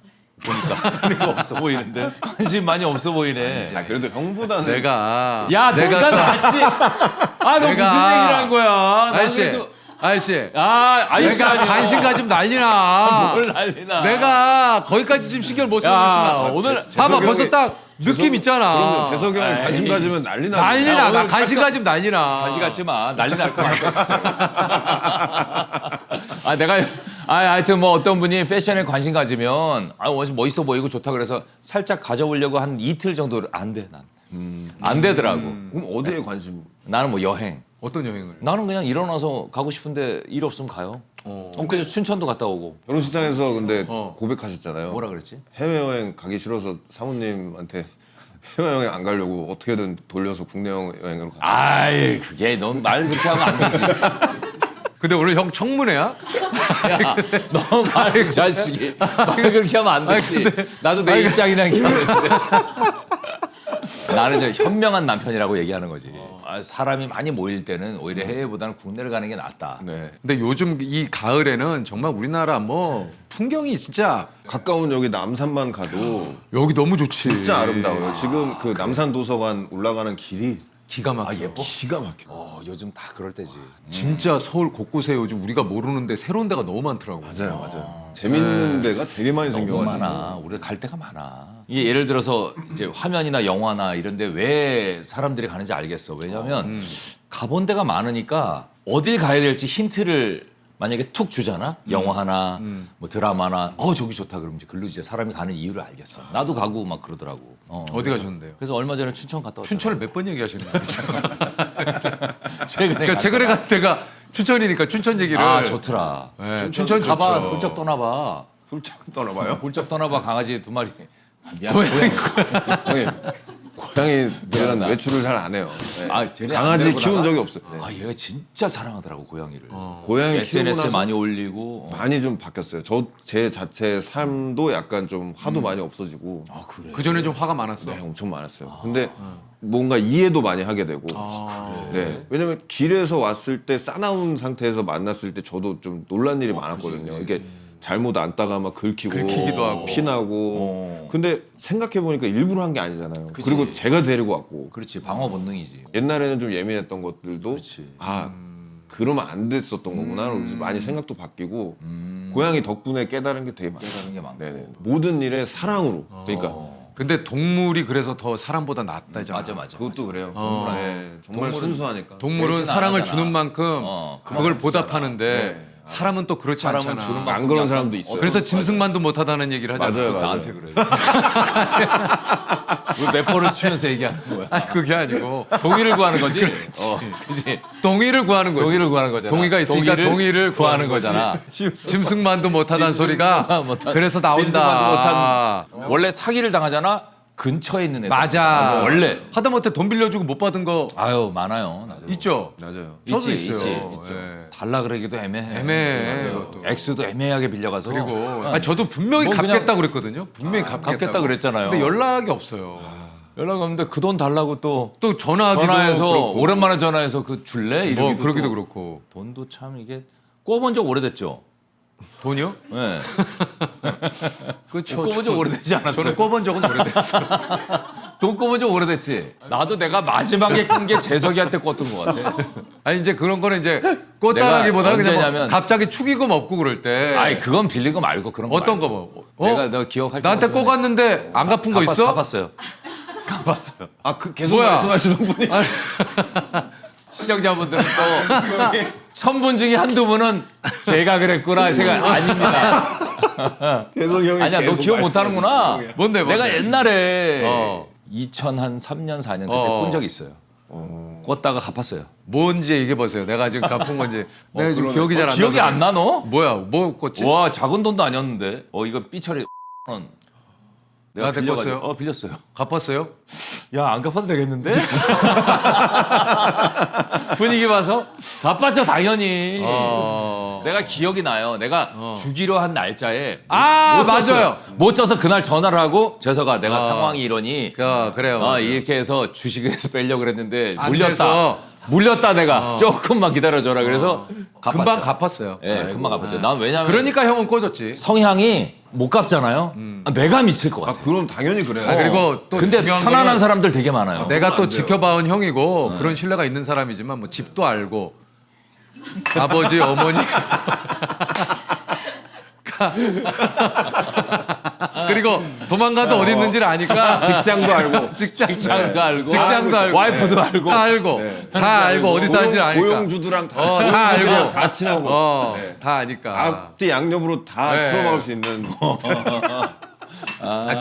보니까 없어 보이는데 관심 많이 없어 보이네. 그래도 형보다는 내가 야 내가 낫지. 아 너 무슨 얘기를 한 거야? 난 아저씨. 그래도 아저씨. 아이씨 내가 관심 가지면 난리나. 뭘 난리나. 내가 거기까지 지금 신경 못 쓰고 야, 있지만 오늘 봐봐 재석이 벌써 형이- 딱 느낌 있잖아. 그럼요. 재석이 형이 관심 가지면 난리 나죠. 난리나. 야, 나 오늘 관심 가지면 난리나. 관심 갖지 마. 난리 날 거 같아 진짜. 내가 하여튼 뭐 어떤 분이 패션에 관심 가지면 멋있어 보이고 좋다 그래서 살짝 가져오려고 한 이틀 정도 안 돼 난. 안 되더라고. 그럼 어디에 관심? 나는 뭐 여행. 어떤 여행을? 나는 그냥 일어나서 가고 싶은데 일 없으면 가요. 그래서 춘천도 갔다 오고. 결혼식장에서 근데 고백하셨잖아요. 뭐라 그랬지? 해외여행 가기 싫어서 사모님한테 해외여행 안 가려고 어떻게든 돌려서 국내 여행으로 가. 아이 그게 넌 말 그렇게 하면 안 되지. 근데 오늘 형 청문회야? 야, 너 말을 자식이 말 그렇게 하면 안 되지. 나도 내 입장이란 게 있는데. 나는 저 현명한 남편이라고 얘기하는 거지. 사람이 많이 모일 때는 오히려 해외보다는 국내를 가는 게 낫다. 네. 근데 요즘 이 가을에는 정말 우리나라 뭐 풍경이 진짜 가까운 여기 남산만 가도 여기 너무 좋지. 진짜 아름다워요. 지금 그 남산 도서관 올라가는 길이 기가 막혀. 예뻐? 기가 막혀. 요즘 다 그럴 때지. 진짜 서울 곳곳에 요즘 우리가 모르는데 새로운 데가 너무 많더라고. 맞아요. 재밌는 데가 되게 많이 너무 생겨가지고. 많아. 우리가 갈 데가 많아. 이게 예를 들어서 이제 화면이나 영화나 이런데 왜 사람들이 가는지 알겠어. 왜냐하면 가본 데가 많으니까 어딜 가야 될지 힌트를 만약에 툭 주잖아. 영화나 뭐 드라마나 저기 좋다 그러면 이제 글로 이제 사람이 가는 이유를 알겠어. 나도 가고 막 그러더라고. 어디 가셨는데요? 그래서 얼마 전에 춘천 갔다 왔어. 춘천을 몇 번 얘기하시는 거예요? 최근에 그러니까 최근에 간 데가 춘천이니까 춘천 얘기를. 좋더라. 네, 춘천 가봐. 좋죠. 훌쩍 떠나봐. 훌쩍 떠나봐요. 훌쩍 떠나봐. 강아지 2마리. 미안. 형님, 고양이들은 외출을 잘 안 해요. 네. 쟤네 안 강아지 데리고 키운 나가? 적이 없어요. 네. 얘가 진짜 사랑하더라고 고양이를. 고양이 키우고 SNS에 나서 많이 올리고. 많이 좀 바뀌었어요. 제 자체 삶도 약간 좀 화도 많이 없어지고. 그래. 그 전에 좀 화가 많았어. 네, 엄청 많았어요. 근데 뭔가 이해도 많이 하게 되고. 네. 왜냐면 길에서 왔을 때 싸나운 상태에서 만났을 때 저도 좀 놀란 일이 많았거든요. 이게 잘못 앉다가 막 긁히기도 하고. 피나고. 근데 생각해 보니까 일부러 한 게 아니잖아요. 그리고 제가 데리고 왔고. 그렇지 방어 본능이지. 옛날에는 좀 예민했던 것들도 그렇지. 그러면 안 됐었던 거구나. 그래서 많이 생각도 바뀌고 고양이 덕분에 깨달은 게 되게 많아요. 깨달은 게 많고. 네네. 모든 일에 사랑으로. 그러니까 근데 동물이 그래서 더 사람보다 낫다잖아. 맞아. 그것도 그래요. 네, 정말 동물은- 순수하니까. 동물은 배신 안 사랑을 하잖아. 주는 만큼 그걸 보답하는데 네. 사람은 또 그렇지 사람은 않잖아. 주는 만큼 안 그런 약간- 사람도 있어요. 그래서 짐승만도 못하다는 얘기를 하잖아. 맞아요, 맞아요. 나한테 그래. 왜 몇 번을 치면서 얘기하는 거야? 아니, 그게 아니고 동의를 구하는 거지. 그지. 동의를 구하는 거지. 동의를 구하는 거잖아. 동의가 있으니까 동의를 구하는 구하는 거잖아. 짐승만도 못하다는 소리가 그래서 짐승만도 나온다. 못한 원래 사기를 당하잖아. 근처에 있는 애들. 맞아. 원래. 하다못해 돈 빌려주고 못 받은 거 아유 많아요. 나도. 있죠. 맞아요. 저도 있지, 있어요. 있지. 예. 달라 그러기도 애매해. 애매해. 맞아요. 액수도 애매하게 빌려가서. 그리고 저도 분명히 뭐 그냥- 갚겠다 그랬거든요. 분명히 갚겠다 그랬잖아요. 근데 연락이 없어요. 연락 없는데 그 돈 달라고 또 또 전화하기도 전화해서 그렇고. 오랜만에 전화해서 그 줄래? 뭐 이러기도 그러기도 또 그렇고. 돈도 참 이게 꿔본 적 오래됐죠. 돈이요? 네. 그렇죠. 꿔본 적 오래되지 않았어요. 저는 꿔본 적은 오래됐어요. 돈 꿔본 적 오래됐지. 나도 내가 마지막에 꾼 게 재석이한테 꿨던 것 같아. 아니 이제 그런 거는 이제 꿨다라기보다는 그냥 뭐 언제냐면- 갑자기 축의금 없고 그럴 때 아니 그건 빌린 거 말고 그런 거 어떤 거 말고. 뭐? 내가 기억할 나한테 정도면 꿔갔는데 안 갚은 거 있어? 갚았어요. 갚았어요. 계속 뭐야? 말씀하시는 분이. 시청자분들은 또 1000분 중에 한두 분은 제가 그랬구나 생각 아닙니다. 계속 형이 아니야 너 계속 기억 못하는구나. 말씀하시는 뭔데? 내가 옛날에 어. 2003년 4년 그때 어. 꾼 적이 있어요. 꿨다가 갚았어요. 뭔지 얘기해 보세요. 내가 지금 갚은 건지 내가 지금 그러네. 기억이 잘 안 나. 기억이 안 나 너? 뭐야? 뭐 꿨지? 와 작은 돈도 아니었는데. 이거 삐처리 원. 내가 나한테 빌려가지고- 꿨어요? 빌렸어요. 갚았어요? 야 안 갚아도 되겠는데? 분위기 봐서 갚았죠 당연히. 내가 기억이 나요. 내가 주기로 한 날짜에 아, 쪘어요. 맞아요. 못 쪄서 그날 전화를 하고 재석아 내가 상황이 이러니 그래요. 이렇게 해서 주식에서 빼려고 그랬는데 안 물렸다. 돼서. 물렸다 내가 조금만 기다려줘라 그래서 갚았죠. 금방 갚았어요. 예, 금방 갚았죠. 난 왜냐면 그러니까 형은 꿔줬지. 성향이 못 갚잖아요. 내가 미칠 것 같아. 그럼 당연히 그래요. 아, 그리고 또 근데 중요한 편안한 거는 사람들 되게 많아요. 내가 또 안 돼요. 지켜봐온 형이고 그런 신뢰가 있는 사람이지만 뭐 집도 알고 아버지, 어머니. 그리고 도망가도 어디 있는지를 아니까 직장도 알고 직장도 알고 직장도 알고 와이프도 알고 다 알고 다 알고 어디 사는지를 아니까 고용주들랑 다 알고 다 친하고 다 아니까 앞뒤 양옆으로 다 네. 틀어막을 수 있는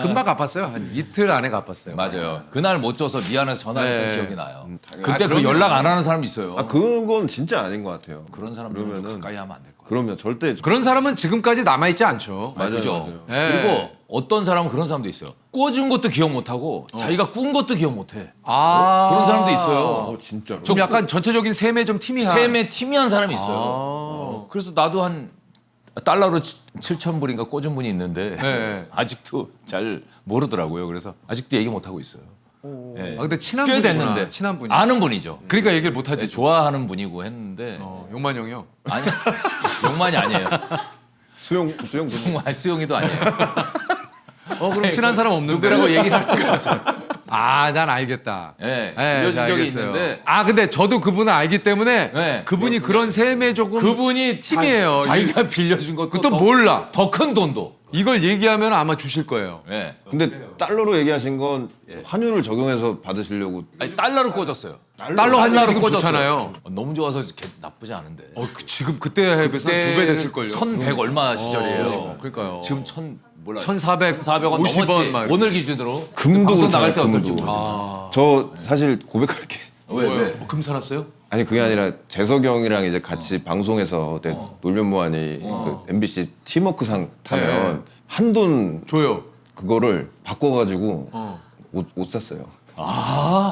금방 갚았어요. 한 이틀 안에 갚았어요. 맞아요. 그날 못 줘서 미안해서 전화했던 네. 기억이 나요. 당연히. 그때 그 그럼요. 연락 안 하는 사람이 있어요. 그건 진짜 아닌 것 같아요. 그런 사람들은 좀 그러면은 가까이 하면 안 될 거예요. 그러면 절대 그런 사람은 지금까지 남아 있지 않죠. 맞아요, 그죠? 맞아요. 네. 그리고 어떤 사람은 그런 사람도 있어요. 꿔준 것도 기억 못하고 자기가 꾼 것도 기억 못해. 아 그런 사람도 있어요. 진짜로. 좀 약간 전체적인 셈에 좀 희미한. 셈에 티미한 사람이 있어요. 그래서 나도 한 달러로 7,000불인가 꽂은 분이 있는데 네. 아직도 잘 모르더라고요. 그래서 아직도 얘기 못 하고 있어요. 예. 아 근데 친한 꽤 분이구나. 됐는데 친한 분이. 아는 분이죠. 그러니까 얘기를 못 하지. 네, 좋아하는 분이고 했는데 용만 형이요. 아니 용만이 아니에요. 수용 용만 수용이도 아니에요. 그럼 친한 사람 없는데. 누구라고 얘기할 수가 없어요. 아, 난 알겠다. 예, 네, 알려준 적이 알겠어요. 있는데 아, 근데 저도 그분을 알기 때문에 네. 그분이 그런 셈에 조금 그분이 팀이에요. 자기가 빌려준 것도 그것도 몰라. 더 큰 돈도. 이걸 얘기하면 아마 주실 거예요. 예. 근데 달러로 얘기하신 건 환율을 적용해서 받으시려고 아니, 달러로 꽂았어요. 달러 환율이 지금 꽂았어요. 좋잖아요. 너무 좋아서 나쁘지 않은데. 지금 그때에 비해서 한 2배 됐을걸요. 1,100 얼마 시절이에요. 그러니까요. 지금 1,000 몰라. 1,400, 400원 50원 넘었지. 막 이렇게. 오늘 기준으로 금도 방송 나갈 때 그렇잖아요, 어떨지 금도. 모르겠어. 저 사실 고백할게. 왜? 금 사놨어요? 아니 그게 아니라 재석이 형이랑 이제 같이 방송에서 그때 놀면 뭐하니 그 MBC 팀워크상 타면 네. 한돈 줘요. 그거를 바꿔가지고 옷 샀어요.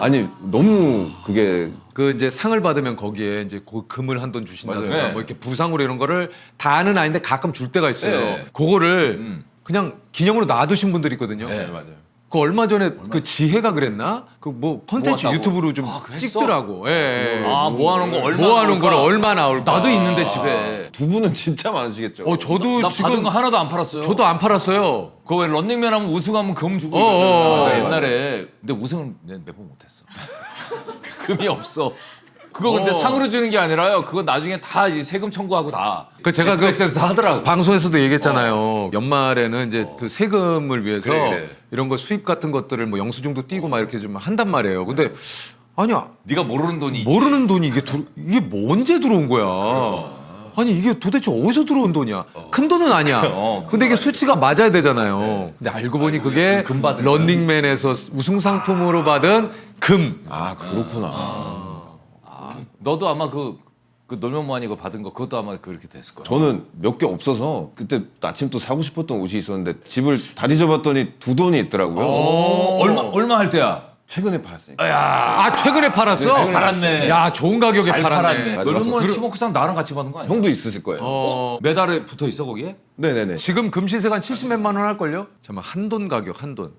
아니 너무 그게 그 이제 상을 받으면 거기에 이제 그 금을 한 돈 주신다든가 맞아요. 뭐 이렇게 부상으로 이런 거를 다 아는 아닌데 가끔 줄 때가 있어요. 네. 그거를 그냥 기념으로 놔두신 분들이 있거든요. 네, 맞아요. 그 얼마 전에 그 지혜가 그랬나? 그 뭐 컨텐츠 모았다고? 유튜브로 좀 아, 그거 했어? 찍더라고. 예, 예. 아, 모아놓은 거 얼마 모아놓은 나올까? 거를 얼마 나올까? 나도 있는데 집에. 두 분은 진짜 많으시겠죠. 저도 나 지금 받은 거 하나도 안 팔았어요. 저도 안 팔았어요. 그거 왜 런닝맨 하면 우승하면 금 주고 어, 이러잖아. 옛날에. 근데 우승은 매번 못했어. 금이 없어. 그거 근데 상으로 주는 게 아니라요. 그거 나중에 다 이제 세금 청구하고 다. 그 제가 그 SBS에서 하더라고. 방송에서도 얘기했잖아요. 연말에는 이제 그 세금을 위해서 그래. 이런 거 수입 같은 것들을 뭐 영수증도 띄고 막 이렇게 좀 한단 말이에요. 근데 아니야 네가 모르는 돈이 있지. 모르는 돈이 이게 뭐 언제 들어온 거야? 아니 이게 도대체 어디서 들어온 돈이야? 큰 돈은 아니야. 근데 이게 수치가 맞아야 되잖아요. 근데 알고 보니 그게 금 받은 런닝맨에서 우승 상품으로 받은 금. 아 그렇구나. 너도 아마 그 놀면 뭐하니 이거 받은 거 그것도 아마 그렇게 됐을 거야. 저는 몇 개 없어서 그때 아침 또 사고 싶었던 옷이 있었는데 집을 다 뒤져봤더니 두 돈이 있더라고요. 얼마 할 때야? 최근에 팔았으니까. 아 최근에 팔았어? 최근에 팔았네. 야 좋은 가격에 잘 팔았네. 팔았네. 맞아, 놀면 뭐하니 맞아. 팀워크상 나랑 같이 받은 거 아니야? 형도 있으실 거예요. 메달에 붙어 있어 거기에? 네네네. 지금 금시세가 한 70몇만 원 할 걸요? 잠깐 한돈 가격 한돈.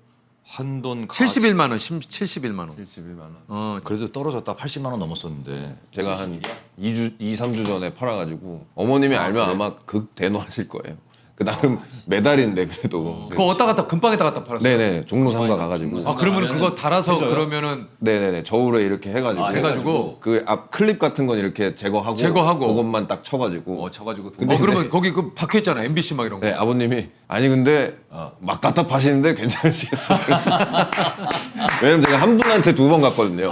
한돈 71만 원, 71만 원. 71만 원. 그래도 떨어졌다 80만 원 넘었었는데. 제가 한 2주, 3주 전에 팔아가지고 어머님이 알면 아마 극 대노하실 거예요. 그 나름 메달인데 그래도. 그거 어디다 갖다 금방에다 갖다 팔았어. 네네 종로 상가 가가지고. 아 그러면 그거 달아서 해줘요? 그러면은 네네네 저울에 이렇게 해가지고. 해가지고 그 앞 클립 같은 건 이렇게 제거하고. 그것만 딱 쳐가지고. 쳐가지고 돈. 근데 그러면 거기 그 박혀 있잖아 MBC 막 이런 거. 네 아버님이 아니 근데 막 갖다 파시는데 괜찮으시겠어요? 왜냐면 제가 한 분한테 2번 갔거든요. 네네네.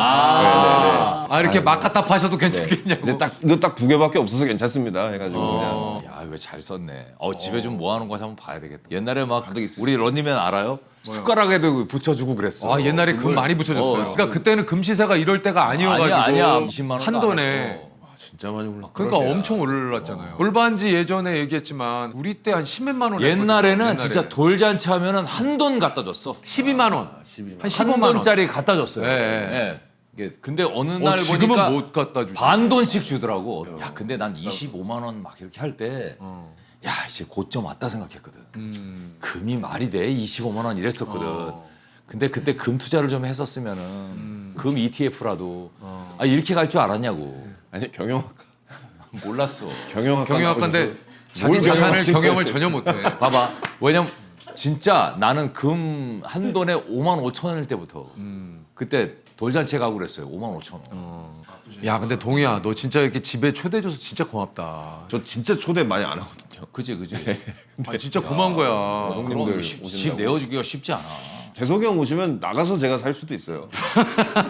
아 이렇게 막 갖다 파셔도 괜찮겠냐고. 이제 이거 딱 2개밖에 없어서 괜찮습니다. 해가지고 그냥. 야 이거 잘 썼네. 집에 좀 모아놓은 거 한번 봐야 되겠다. 옛날에 막 가득 있으시죠? 우리 런닝맨 알아요? 숟가락에도 붙여주고 그랬어. 아 옛날에 금 많이 붙여줬어요. 그러니까 그때는 금시세가 이럴 때가 아니어가지고 아니야. 20만 원도 한 돈에. 진짜 많이 올랐. 그러니까 엄청 올랐잖아요. 골반지 예전에 얘기했지만 우리 때 한 10몇만 원. 옛날에는 진짜 돌잔치 하면은 한 돈 갖다 줬어. 12만 원. 한 한 15만 원. 돈짜리 갖다 줬어요. 예, 예. 이게 근데 어느 날 지금은 보니까 못 갖다 주시. 반 돈씩 주더라고. 야 근데 난 25만 원 막 이렇게 할 때. 야 이제 고점 왔다 생각했거든. 금이 말이 돼 25만 원 이랬었거든. 근데 그때 금 투자를 좀 했었으면은 금 ETF라도 이렇게 갈 줄 알았냐고. 아니 경영학과. 몰랐어. 경영학과인데 자기 뭘 자산을 경영하신 경영을 거예요? 전혀 못해. 봐봐. 왜냐면 진짜 나는 금 한 돈에 5만 5천 원일 때부터 그때 돌잔치에 가고 그랬어요. 5만 5천 원. 야 근데 동희야 너 진짜 이렇게 집에 초대해줘서 진짜 고맙다. 저 진짜 초대 많이 안 하거든요. 그지. 아, 진짜 고마운 거야. 형님들 그럼 집 오신다고. 내어주기가 쉽지 않아. 재석이 형 오시면 나가서 제가 살 수도 있어요.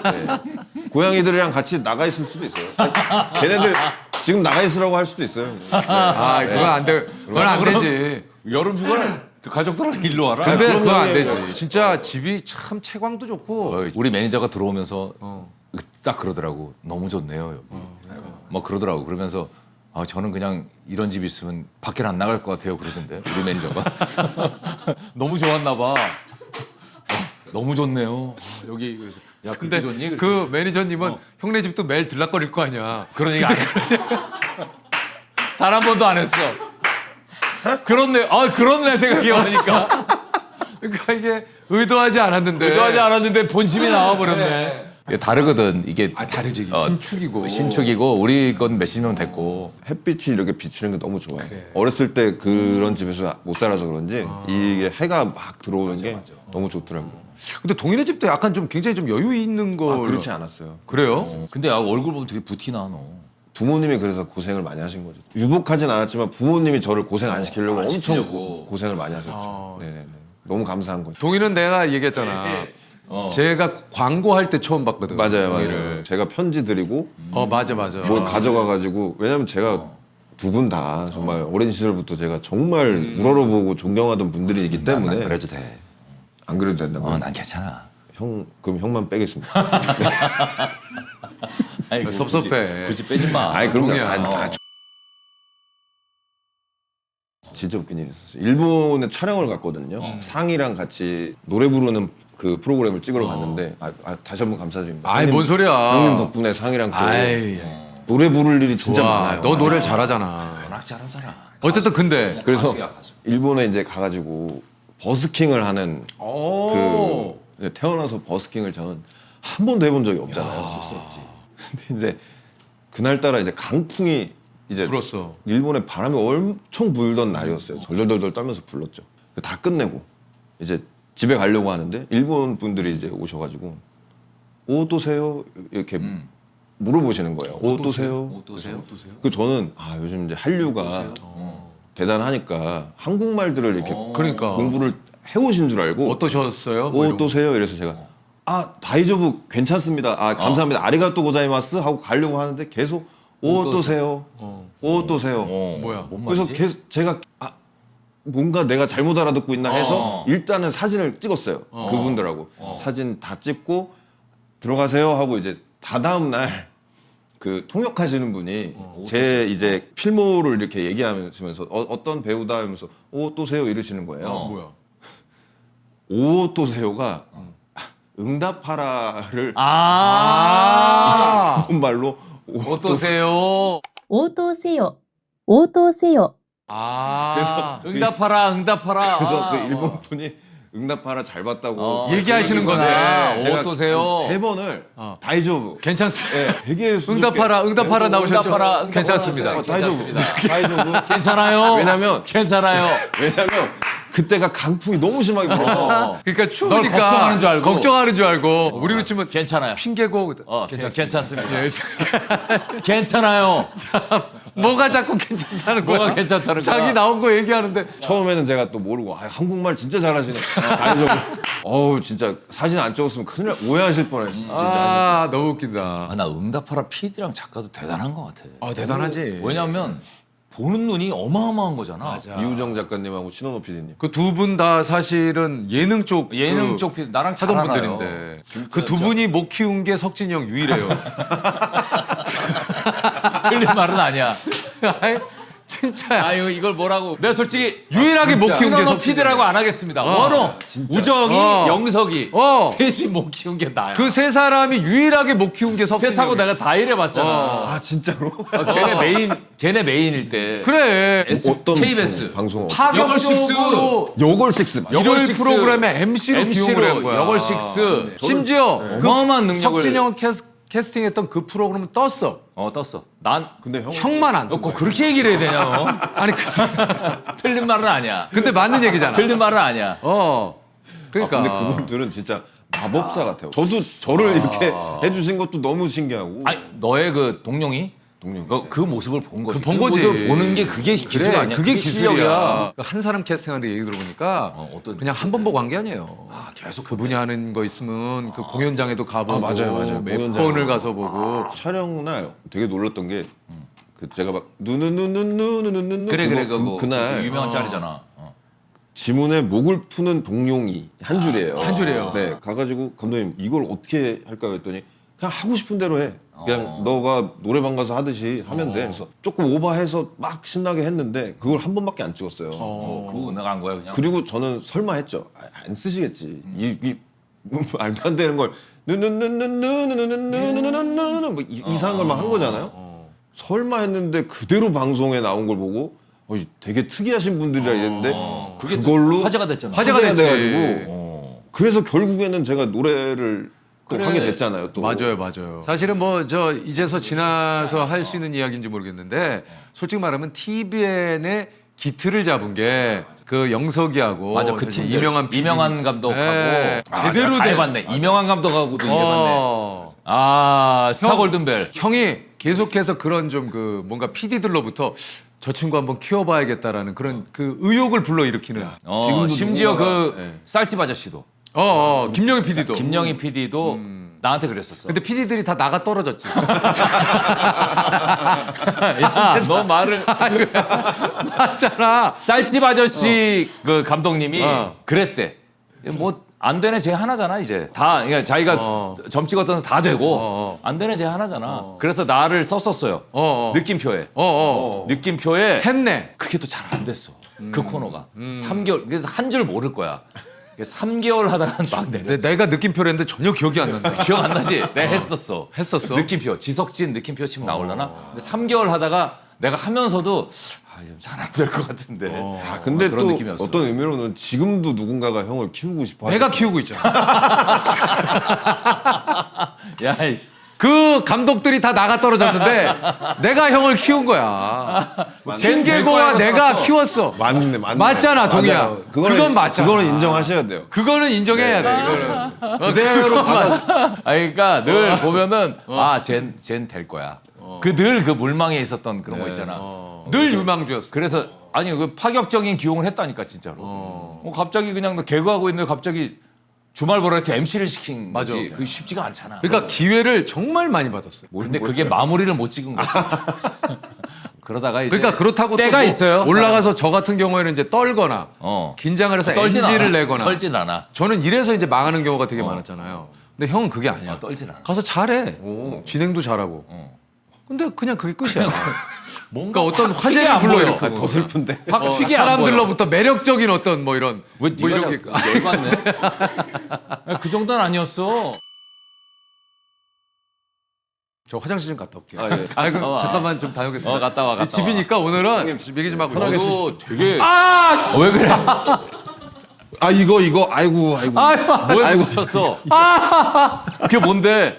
네. 고양이들이랑 같이 나가 있을 수도 있어요. 걔네들 지금 나가 있으라고 할 수도 있어요. 아 그건 안 돼. 그건 안 되지. 여름 휴가를 그 가족들랑 일로 와라. 근데 그런 그건 안 형님. 되지. 진짜 집이 참 채광도 좋고. 우리 매니저가 들어오면서 딱 그러더라고. 너무 좋네요 여기. 막 그러더라고. 그러면서 아, 저는 그냥 이런 집 있으면 밖에 안 나갈 것 같아요 그러던데 우리 매니저가. 너무 좋았나 봐. 너무 좋네요. 아, 여기 그래서 야 근데 그렇게 좋니? 그 매니저님은 형네 집도 매일 들락거릴 거 아니야. 그런 얘기 안 했어. 단 한 번도 안 했어. 그렇네. 아 그렇네 생각해 보니까. 그러니까 이게 의도하지 않았는데. 의도하지 않았는데 본심이 나와버렸네. 이게 다르거든 이게. 아 다르지. 신축이고. 신축이고 우리 건 몇십 년 됐고. 햇빛이 이렇게 비치는 게 너무 좋아요. 어렸을 때 그런 집에서 못 살아서 그런지 이게 해가 막 들어오는 게 너무 좋더라고요. 근데 동인의 집도 약간 좀 굉장히 좀 여유 있는 거. 아, 그렇지 않았어요. 그래요? 근데 야, 얼굴 보면 되게 부티나 너. 부모님이 그래서 고생을 많이 하신 거죠. 유복하진 않았지만 부모님이 저를 고생 안 시키려고 안 엄청 시키려고. 고생을 많이 하셨죠. 네네네. 너무 감사한 거죠. 동인은 내가 얘기했잖아. 제가 광고할 때 처음 봤거든. 맞아요, 동인을. 맞아요. 제가 편지 드리고 맞아. 뭘 가져가가지고 왜냐면 제가 두 분 다 정말 오랜 시절부터 제가 정말 우러러보고 존경하던 분들이기 때문에 난 그래도 돼. 안 그래도 된다고. 난 괜찮아. 형 그럼 형만 빼겠습니다. 아이고, 섭섭해. 굳이 빼지 마. 아니 그럼 동이야. 진짜 웃긴 일이 있었어요. 일본에 촬영을 갔거든요. 상이랑 같이 노래 부르는 그 프로그램을 찍으러 갔는데 다시 한번 감사드립니다. 아이, 뭔 소리야. 형님 덕분에 상이랑 또 아이, 노래 부를 일이 진짜 좋아. 많아요. 너 노래 잘하잖아. 워낙 잘하잖아. 어쨌든 근데 그래서 가수야, 가수. 일본에 이제 가가지고 버스킹을 하는 그 태어나서 버스킹을 저는 한 번도 해본 적이 없잖아요. 쑥스럽지. 근데 이제 그날따라 이제 강풍이 이제 불었어. 일본에 바람이 엄청 불던 날이었어요. 절절절절 떨면서 불렀죠. 다 끝내고 이제 집에 가려고 하는데 일본 분들이 이제 오셔가지고 오도세요 이렇게 물어보시는 거예요. 오도세요. 오도세요? 그 저는 요즘 이제 한류가 대단하니까 한국말들을 이렇게 그러니까 공부를 해오신 줄 알고 어떠셨어요? 오도세요 이래서 제가 다이저부 괜찮습니다. 감사합니다. 아리가또 고자이마스 하고 가려고 하는데 계속 오도세요. 오도세요. 뭐야? 뭔 그래서 말이지? 계속 제가 뭔가 내가 잘못 알아듣고 있나 해서 일단은 사진을 찍었어요. 그분들하고 사진 다 찍고 들어가세요 하고 이제 다다음 날 그 통역하시는 분이 제 이제 필모를 이렇게 얘기하면서 어떤 배우다 하면서 오또세요 이러시는 거예요. 뭐야? 오또세요가 응답하라를 아. 말로 오도세요. 応答せよ。応答せよ。 아. 응답하라, 응답하라. 그래서 그 일본 분이 응답하라 잘 봤다고 얘기하시는 거네. 제가 오도세요. 세 번을 다이조부 괜찮습니다. 네, 되게 응답하라, 응답하라 나오셨죠? 응답하라, 괜찮습니다. 괜찮습니다. 다이조부 괜찮아요. 왜냐면 괜찮아요. 그때가 강풍이 너무 심하게 불어서 그러니까 추우니까 널 걱정하는 줄 알고. 걱정하는 줄 알고 우리로 치면 괜찮아요. 핑계고 괜찮습니다. 예. 괜찮아요. 뭐가 자꾸 괜찮다는 거야? 뭐가 괜찮다는 거야? 자기 나온 거 얘기하는데 처음에는 제가 또 모르고 한국말 진짜 잘하시네. 다이조부 진짜 사진 안 찍었으면 큰일 오해하실 뻔했어. 진짜. 너무 웃긴다. 나 응답하라 PD랑 작가도 대단한 것 같아. 대단하지. 왜냐면 보는 눈이 어마어마한 거잖아. 이우정 작가님하고 신원호 PD님. 그 두 분 다 사실은 예능 쪽 예능 쪽 PD 나랑 잘 하던 알아요. 분들인데 그 두 분이 못 키운 게 석진이 형 유일해요. 틀린 말은 아니야. 아이, 진짜 아유 이걸 뭐라고? 내가 솔직히 유일하게 못 키운 게 신원호 석진이 PD라고 안 하겠습니다. 원호, 우정이, 영석이 셋이 못 키운 게 나야. 그 세 사람이 유일하게 못 키운 게 석진이 셋하고 형이야. 내가 다 일해봤잖아. 진짜로? 걔네 메인일 때. 그래. 어떤 KBS 방송? 여걸 식스. 여걸 식스. 여걸 일요일 식스. 프로그램에 MC로 기용을 한 거야. 여걸 식스. 심지어 어마어마한 능력을. 석진이 형 캐스팅했던 그 프로그램은 떴어. 떴어. 난 근데 형 형만 안 떴어. 꼭 그렇게 얘기를 해야 되냐 너? 아니 틀린 말은 아니야. 근데 맞는 얘기잖아. 틀린 말은 아니야. 그러니까 근데 그분들은 진짜 마법사 같아요. 저도 저를 이렇게 해주신 것도 너무 신기하고. 아니 너의 그 동룡이 동룡이. 그 모습을 본 거지. 본 거지. 모습을 보는 게 그게 기술 그래, 아니야? 그게 실력이야. 기술이야. 한 사람 캐스팅하는데 얘기 들어보니까 어떤- 그냥 한 번 보고 한 게 아니에요. 계속 그분이 하는 거 있으면 그 공연장에도 가보고 맞아요. 몇 공연장. 번을 가서 보고 촬영 날 되게 놀랐던 게 그 제가 막 누누누누누누누누 그래 그거 그날 유명한 짤이잖아. 지문에 목을 푸는 동룡이 한 줄이에요. 한 줄이에요. 네, 가가지고 감독님 이걸 어떻게 할까요? 했더니 그냥 하고 싶은 대로 해. 그냥 너가 노래방 가서 하듯이 하면 돼. 그래서 조금 오버해서 막 신나게 했는데 그걸 한 번밖에 안 찍었어요. 그거 내가 한 거야 그냥. 그리고 저는 설마 했죠. 안 쓰시겠지. 이 말도 안 되는 걸 누누누누누누누누누누누누 뭐 이상한 걸 막 한 거잖아요. 설마 했는데 그대로 방송에 나온 걸 보고 되게 특이하신 분들이라 이랬는데 그게 또 그걸로 화제가 됐잖아. 화제가 됐지. 돼가지고 그래서 결국에는 제가 노래를 꼭 하게 됐잖아요. 또 맞아요. 사실은 뭐 저 이제서 지나서 할 수 있는 이야기인지 모르겠는데 솔직히 말하면 TVN의 기틀을 잡은 게 그 영석이하고 맞아 그 사실 팀들 이명한 감독하고 네, 제대로 다 해봤네. 이명한 감독하고도 해봤네. 아 스타 골든벨. 형이 계속해서 그런 좀 그 뭔가 PD들로부터 저 친구 한번 키워봐야겠다라는 그런 그 의욕을 불러일으키는. 지금도 심지어 누군가가- 그 네. 쌀집 아저씨도 김영희 PD도. 김영희 PD도 나한테 그랬었어. 근데 PD들이 다 나가 떨어졌지. 야너 말을 맞잖아. 쌀집 아저씨 그 감독님이 어. 그랬대. 뭐 안 되네 쟤 하나잖아 이제 다 그러니까 자기가 점 찍었던 다 되고 안 되네 쟤 하나잖아. 그래서 나를 썼었어요. 느낌표에 느낌표에 했네. 그게 또 잘 안 됐어. 그 코너가 3개월 그래서 한 줄 모를 거야. 3개월 하다가 막 내렸어. 내가 느낌표를 했는데 전혀 기억이 안 난다. 기억 안 나지? 내가 했었어. 했었어? 느낌표 지석진 느낌표 치면 나오려나? 근데 3개월 하다가 내가 하면서도 잘 안 될 것 같은데. 근데 그런 또 느낌이었어. 어떤 의미로는 지금도 누군가가 형을 키우고 싶어 내가 하겠어요. 키우고 있잖아. 야, 이씨. 그 감독들이 다 나가 떨어졌는데 내가 형을 키운 거야. 젠개고와 내가 키웠어. 맞네. 맞잖아, 동희야. 맞아요. 그건 맞잖아. 그거는 인정하셔야 돼요. 그거는 인정해야 돼. 이거는. 그대로 받아. 그러니까 늘 보면은 쟨 될 거야. 그 늘 그 물망에 있었던 그런 거 있잖아. 늘 유망주였어. 그래서 아니 그 파격적인 기용을 했다니까 진짜로. 갑자기 그냥 너 개그하고 있는데 갑자기 주말 버라이어티 MC를 시킨 맞아. 거지. 그게 쉽지가 않잖아. 그러니까 기회를 정말 많이 받았어요. 근데 그게 마무리를 못 찍은 거지. 그러다가 이제 그러니까 그렇다고 때가 또 뭐 있어요. 올라가서 저 같은 경우에는 이제 떨거나 긴장을 해서 떨진 NG를 않아. 내거나 떨진 않아. 저는 이래서 이제 망하는 경우가 되게 많았잖아요. 근데 형은 그게 아니야. 떨진 않아. 가서 잘해. 진행도 잘하고. 근데 그냥 그게 끝이야. 뭔가 어떤 확 튀게 화제를 안 보여. 불러일으키고 더 슬픈데. 확 튀게 안 보여. 사람들로부터 매력적인 어떤 뭐 이런 왜 뭐 네가 이런 게 열받네? 그 정도는 아니었어. 저 화장실 좀 갔다 올게요. 예. 아니, 그럼 와. 잠깐만 좀 다녀오겠습니다. 갔다 와. 이 집이니까 오늘은 좀 얘기 좀 하고 편하게 있어요. 너 되게 왜 그래? 아 이거 아이고. 뭐에 부딪혔어? 그게 뭔데?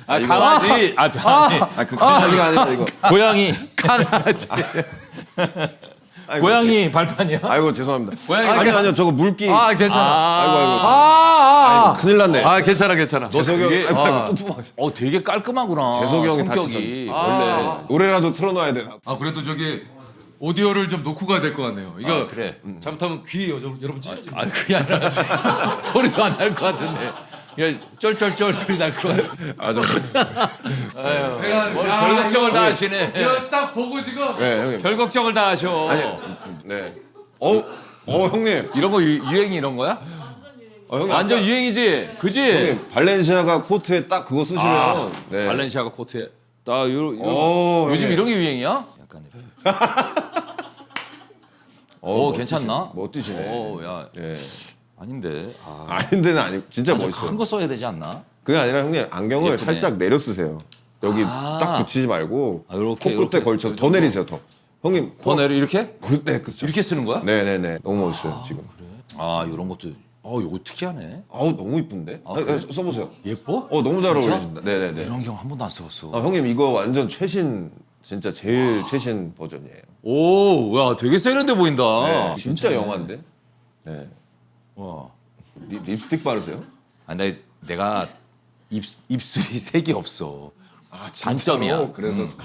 강아지, 강아지, 그 강아지가 아니라 이거. 고양이, 아이고, 고양이 발판이야? 아이고 죄송합니다. 고양이 아니요 저거 물기. 아 괜찮아. 아이고 큰일 났네. 아 괜찮아. 재석이 형이 되게- 아이고 뚱뚱하게. 되게 깔끔하구나. 재석이 형이 성격이 다치셨네. 원래. 노래라도 틀어놔야 되나. 아 그래도 저기 오디오를 좀 놓고 가야 될 것 같네요. 이거 그래. 잘못하면 귀 여러분 찢어지. 그게 아니라 소리도 안 날 것 같은데. 야, 쩔쩔쩔 소리 날 것 같아. 별 걱정을 다 하시네. 이거 딱 보고 지금 네 형님. 별 걱정을 다 하셔. 네. 형님. 이런 거 유행이 이런 거야? 형님. 완전 유행이지, 그지? 형님 발렌시아가 코트에 딱 그거 쓰시면. 네. 발렌시아가 코트에 요즘 형님. 이런 게 유행이야? 약간 이렇게. 괜찮나? 멋지시네. 야 예. 아닌데. 아닌데는 아니고 진짜 멋있어요. 큰 거 써야 되지 않나? 그게 아니라 형님 안경을 예쁘네. 살짝 내려 쓰세요. 여기 딱 붙이지 말고 요렇게, 코끝에 요렇게. 걸쳐서 더 내리세요 더. 형님 더 내려 이렇게? 네 그렇죠. 이렇게 쓰는 거야? 네네네 너무 멋있어요 지금. 이런 것도. 이거 특이하네. 아우 너무 이쁜데. 써보세요. 예뻐? 너무 잘 진짜? 어울리신다. 네네네. 이런 경 한 번도 안 써봤어. 형님 이거 완전 최신 진짜 제일 최신 버전이에요. 오, 야, 되게 세련돼 보인다. 진짜 영화인데. 네. 와. 립스틱 바르세요? 나 내가 입술이 색이 없어. 진짜로? 단점이야.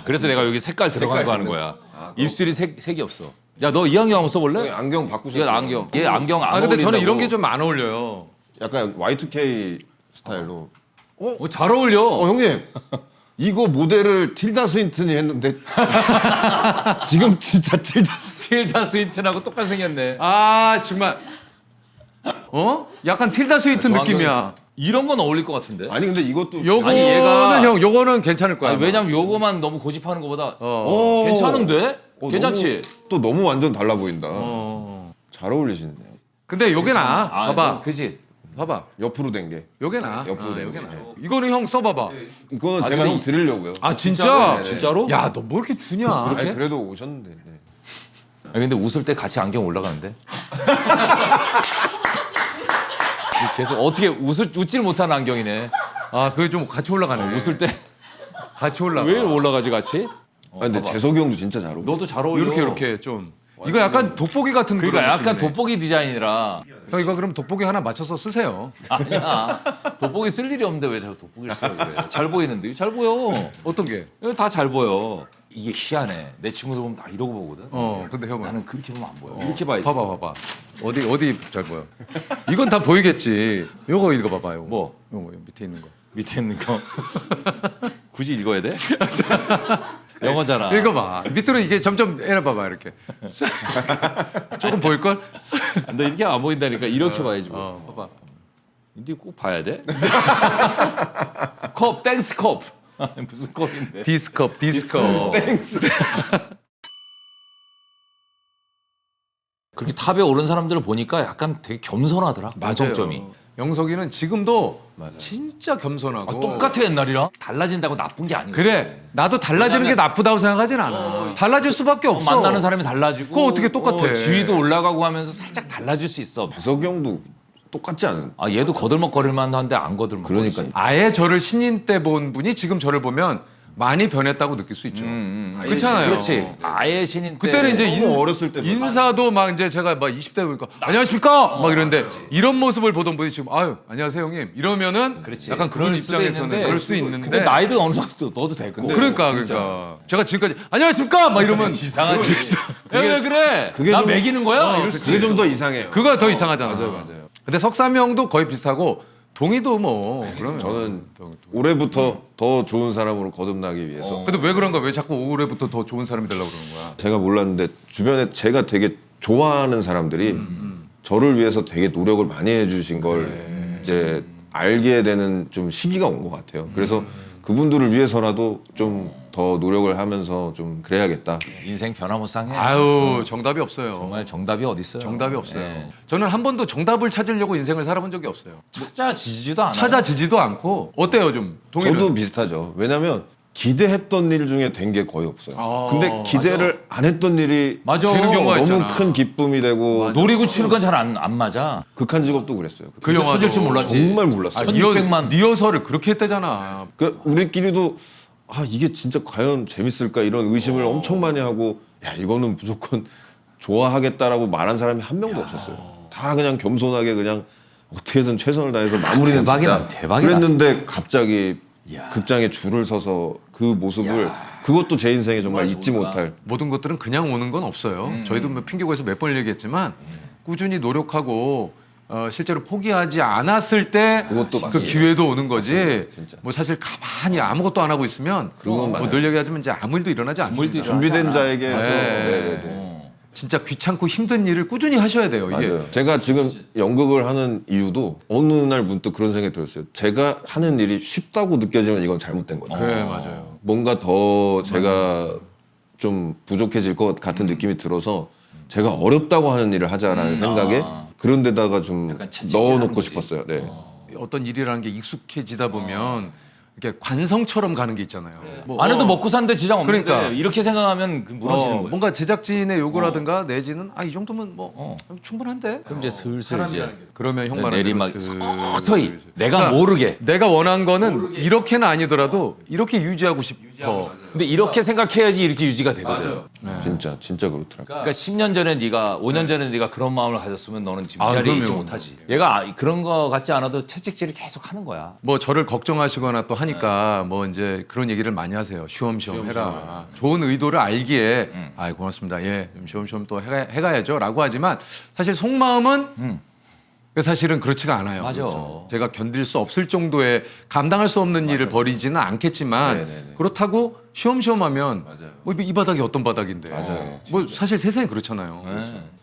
그래서 내가 여기 색깔 들어간 거 하는 거야. 입술이 색이 없어. 야, 너 이 안경 한번 써볼래? 안경 바꾸셨어요. 얘 안경. 얘 안경 안 근데 저는 어울린다고. 이런 게 좀 안 어울려요. 약간 Y2K 스타일로. 잘 어울려. 형님. 이거 모델을 틸다 스윈튼이 했는데 지금 진짜 틸다 틸다 스윈튼하고 똑같이 생겼네. 아 정말 약간 틸다 스위트 저 느낌이야. 안경 이런 건 어울릴 것 같은데. 아니 근데 이것도 요거는 아니, 얘가- 형 요거는 괜찮을 거야. 아니, 왜냐면 요거만 너무 고집하는 것보다 오. 괜찮은데? 괜찮지? 너무 완전 달라 보인다. 잘 어울리시네요. 근데 요게 나. 아, 봐봐. 그지. 봐봐. 옆으로 된 게. 요게 나. 옆으로 된 요게 게. 나. 이거는 형 써봐봐. 이거는 제가 근데 형 드리려고요. 아 진짜? 진짜로? 야 너 뭐 이렇게 주냐? 아니, 그래도 오셨는데. 네. 아니, 근데 웃을 때 같이 안경 올라가는데? 계속 어떻게 웃질 못하는 안경이네. 아 그게 좀 같이 올라가네. 웃을 때 왜 같이 올라가. 올라가지 같이? 아니, 근데 재석이 형도 진짜 잘 어울려. 너도 잘 어울려. 이렇게 좀. 이거 약간 돋보기 같은 그러니까 그런 약간 느낌이네. 돋보기 디자인이라. 형 이거 그럼 돋보기 하나 맞춰서 쓰세요. 아니야. 돋보기 쓸 일이 없는데 왜 자꾸 돋보기를 써 그래. 잘 보이는데. 잘 보여. 어떤 게? 이거 다 잘 보여. 이게 희한해. 내 친구들 보면 다 이러고 보거든. 근데 형은 나는 그렇게 보면 안 보여. 이렇게 봐야지. 봐봐. 어디 잘 보여? 이건 다 보이겠지. 요거 이거 봐봐요. 뭐? 요거 밑에 있는 거. 밑에 있는 거. 굳이 읽어야 돼? 영어잖아. 읽어봐. 밑으로 이게 점점 해봐봐 이렇게. 조금 보일 걸? 너 이렇게 안 보인다니까. 이렇게 봐야지. 뭐. 봐봐. 근데 꼭 봐야 돼? 컵, 땡스 컵. 무슨 컵인데? 디스컵. 땡스. 그렇게 탑에 오른 사람들을 보니까 약간 되게 겸손하더라. 공통점이. 영석이는 지금도 진짜 겸손하고. 똑같아 옛날이랑. 달라진다고 나쁜 게 아니고. 그래. 나도 달라지는 게 나쁘다고 생각하진 않아. 달라질 수밖에 없어. 만나는 사람이 달라지고. 그거 어떻게 똑같아. 지위도 올라가고 하면서 살짝 달라질 수 있어. 재석이 형도 똑같지 않은. 아 얘도 거들먹거릴만 한데 안 거들먹. 그러니까. 아예 저를 신인 때 본 분이 지금 저를 보면 많이 변했다고 느낄 수 있죠. 그렇잖아요. 그렇지. 아예 신인 때. 그때는 이제 너무 어렸을 때 인사도 막 이제 제가 막 20대 보니까 안녕하십니까 막 이러는데 이런 모습을 보던 분이 지금 아유 안녕하세요 형님 이러면은 그렇지. 약간 그런 그럴 수도 입장에서는 있는데 그럴 수 있는데 근데 나이도 어느 정도 너도 됐고. 그러니까 제가 지금까지 안녕하십니까 막 이러면 이상하지. 왜 그래? 그게 나 좀- 매기는 거야? 이럴 수도 그게 있어. 좀 더 이상해요. 그거가 더 이상하잖아. 맞아요. 근데 석삼이 형도 거의 비슷하고 동희도 뭐 그러면 저는 올해부터 더 좋은 사람으로 거듭나기 위해서 근데 왜 그런가 왜 자꾸 올해부터 더 좋은 사람이 되려고 그러는 거야? 제가 몰랐는데 주변에 제가 되게 좋아하는 사람들이 저를 위해서 되게 노력을 많이 해주신 걸 이제 알게 되는 좀 시기가 온 것 같아요. 그래서 그분들을 위해서라도 좀 더 노력을 하면서 좀 그래야겠다. 인생 변화무쌍해. 아유 정답이 없어요. 정말 정답이 어디 있어요? 정답이 없어요. 예. 저는 한 번도 정답을 찾으려고 인생을 살아본 적이 없어요. 찾아지지도 않아. 찾아지지도 않고 어때요 좀 동의는? 저도 비슷하죠. 왜냐면 기대했던 일 중에 된 게 거의 없어요. 아, 근데 기대를 안 했던 일이 맞아. 되는 경우가 너무 있잖아. 큰 기쁨이 되고 노리고 치는 건 잘 안 맞아. 극한 직업도 그랬어요. 그 영화도 터질 줄 몰랐지. 정말 몰랐어요. 1600만. 리허설을 그렇게 했다잖아. 그 우리끼리도 이게 진짜 과연 재밌을까 이런 의심을 엄청 많이 하고 야 이거는 무조건 좋아하겠다라고 말한 사람이 한 명도 없었어요. 다 그냥 겸손하게 그냥 어떻게든 최선을 다해서 마무리는 대박이다, 진짜 대박이다. 그랬는데 갑자기 야. 극장에 줄을 서서 그 모습을 그것도 제 인생에 정말 잊지 좋을까? 못할 모든 것들은 그냥 오는 건 없어요. 저희도 뭐 핑계고에서 몇 번 얘기했지만 꾸준히 노력하고 실제로 포기하지 않았을 때 그것도 그 맞습니다. 기회도 오는 거지. 진짜. 뭐 사실 가만히 아무것도 안 하고 있으면 그건 맞아요. 뭐늘 얘기하지만 이제 아무 일도 일어나지 않습니다. 준비된 자에게 네. 진짜 귀찮고 힘든 일을 꾸준히 하셔야 돼요. 이게 맞아요. 제가 지금 연극을 하는 이유도 어느 날 문득 그런 생각이 들었어요. 제가 하는 일이 쉽다고 느껴지면 이건 잘못된 거다. 그래 맞아요. 뭔가 더 제가 좀 부족해질 것 같은 느낌이 들어서 제가 어렵다고 하는 일을 하자라는 생각에 그런 데다가 좀 약간 채찍질하는 넣어놓고 거지. 싶었어요. 네. 어떤 일이라는 게 익숙해지다 보면 이렇게 관성처럼 가는 게 있잖아요. 뭐, 안 해도 먹고 사는데 지장 없는데 그러니까. 이렇게 생각하면 그 무너지는 거예요. 뭔가 제작진의 요구라든가 내지는 이 정도면 뭐 충분한데. 그럼 이제 슬슬 이제 그러면 형 말한 내리막 대로 서서히 내가 그러니까 모르게. 내가 원한 거는 이렇게는 아니더라도 이렇게 유지하고 싶어. 근데 이렇게 생각해야지 이렇게 유지가 되거든. 진짜 그렇더라고. 그러니까 10년 전에 네가 5년 전에 네가 그런 마음을 가졌으면 너는 지금 이 아, 자리에 있지 그럼요. 못하지. 얘가 그런 거 같지 않아도 채찍질을 계속 하는 거야. 뭐 저를 걱정하시거나 또 하니까 뭐 이제 그런 얘기를 많이 하세요. 쉬엄쉬엄 해라. 좋은 의도를 알기에 아 고맙습니다. 예, 좀 쉬엄쉬엄 또 해가야죠라고 하지만 사실 속마음은 사실은 그렇지가 않아요. 맞아. 그렇죠. 제가 견딜 수 없을 정도의 감당할 수 없는 일을 벌이지는 않겠지만 네네네. 그렇다고 쉬엄쉬엄하면 뭐 이 바닥이 어떤 바닥인데. 맞아요. 뭐 사실 세상이 그렇잖아요.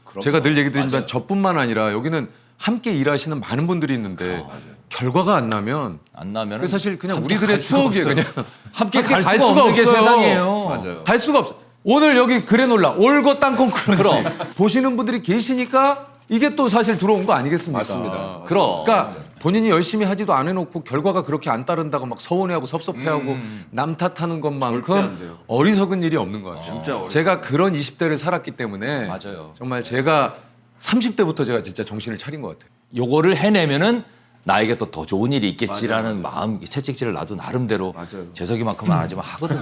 그럼 제가 늘 얘기 드리지만 맞아요. 저뿐만 아니라 여기는 함께 일하시는 많은 분들이 있는데 결과가 안 나면 안 나면은 그게 사실 그냥 함께 우리들의 갈 수가 추억이에요. 없어요. 그냥 함께 갈 수가 없는 게 세상이에요. 맞아요. 갈 수가 없어. 오늘 여기 그래놀라 올고 땅콩 크런치 그럼. 보시는 분들이 계시니까 이게 또 사실 들어온 거 아니겠습니까? 맞습니다. 그럼. 그러니까 본인이 열심히 하지도 안 해놓고 결과가 그렇게 안 따른다고 막 서운해하고 섭섭해하고 남 탓하는 절대 안 것만큼 돼요. 어리석은 일이 없는 것 같아요. 진짜 어려워요. 제가 그런 20대를 살았기 때문에 맞아요. 정말 제가 30대부터 제가 진짜 정신을 차린 것 같아요. 요거를 해내면은 나에게 또 더 좋은 일이 있겠지라는 마음 채찍질을 나도 나름대로 맞아요. 재석이만큼은 안 하지만 하거든요.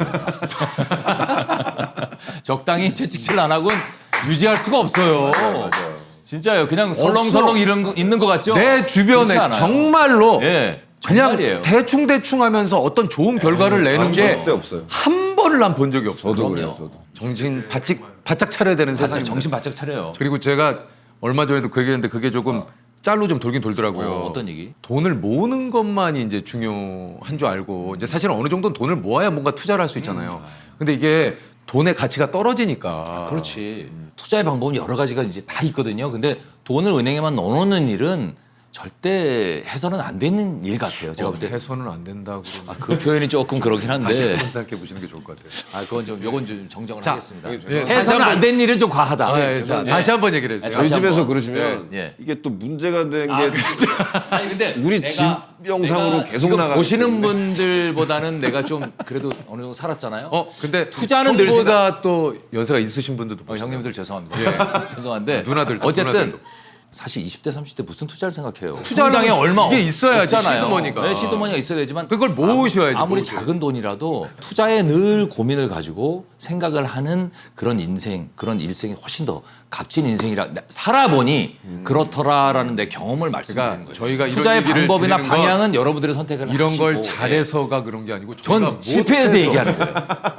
적당히 채찍질 안 하고는 유지할 수가 없어요. 진짜요. 그냥 설렁설렁 이런 거 있는 것 같죠? 내 그렇지 주변에 않아요. 정말로 예, 그냥 정말이에요. 대충대충 하면서 어떤 좋은 결과를 내는 게 절대 없어요. 한 번을 난 본 적이 없어요. 저도 그럼요. 그래요. 저도. 정신 바짝 차려야 되는 바짝 세상이 정신 바짝 차려요. 그리고 제가 얼마 전에도 그 얘기했는데 그게 조금 짤로 좀 돌긴 돌더라고요. 어떤 얘기? 돈을 모으는 것만이 이제 중요한 줄 알고 이제 사실은 어느 정도는 돈을 모아야 뭔가 투자를 할 수 있잖아요. 근데 이게 돈의 가치가 떨어지니까. 그렇지. 투자의 방법은 여러 가지가 이제 다 있거든요. 근데 돈을 은행에만 넣어놓는 일은 절대 해서는 안 되는 일 같아요. 제가 볼 때. 해서는 안 된다고. 아, 그 표현이 조금 그렇긴 한데. 다시 한번 생각해 보시는 게 좋을 것 같아요. 아, 그건 좀, 요건 좀 정정을 자, 하겠습니다. 예, 해서는 안 된 일은 좀 과하다. 아, 예, 자, 다시 한번 얘기를 해주세요. 저희 다시 집에서 한번. 그러시면 예. 이게 또 문제가 된 게 아니, 근데 우리 집 영상으로 계속 지금 나가기 보시는 때문에. 분들보다는 내가 좀 그래도 어느 정도 살았잖아요. 근데 투자는 늘 저보다 또 연세가 있으신 분들도 형님들 죄송합니다. 죄송한데 누나들도, 어쨌든 누나들도. 사실 20대 30대 무슨 투자를 생각해요? 투자는 통장에 얼마 이게 있어야지, 없잖아요. 시드머니가. 네, 시드머니가 있어야 되지만 그걸 모으셔야지, 아무리 모으셔야지. 작은 돈이라도 투자에 늘 고민을 가지고 생각을 하는 그런 인생, 그런 일생이 훨씬 더 값진 인생이라 살아보니 그렇더라라는 내 경험을 말씀드리는 그러니까 거예요. 저희가 이런 투자의 얘기를 방법이나 드리는 건 방향은 여러분들의 선택을 이런 하시고 걸 예. 잘해서가 그런 게 아니고 저희가 전 실패해서 얘기하는 거예요.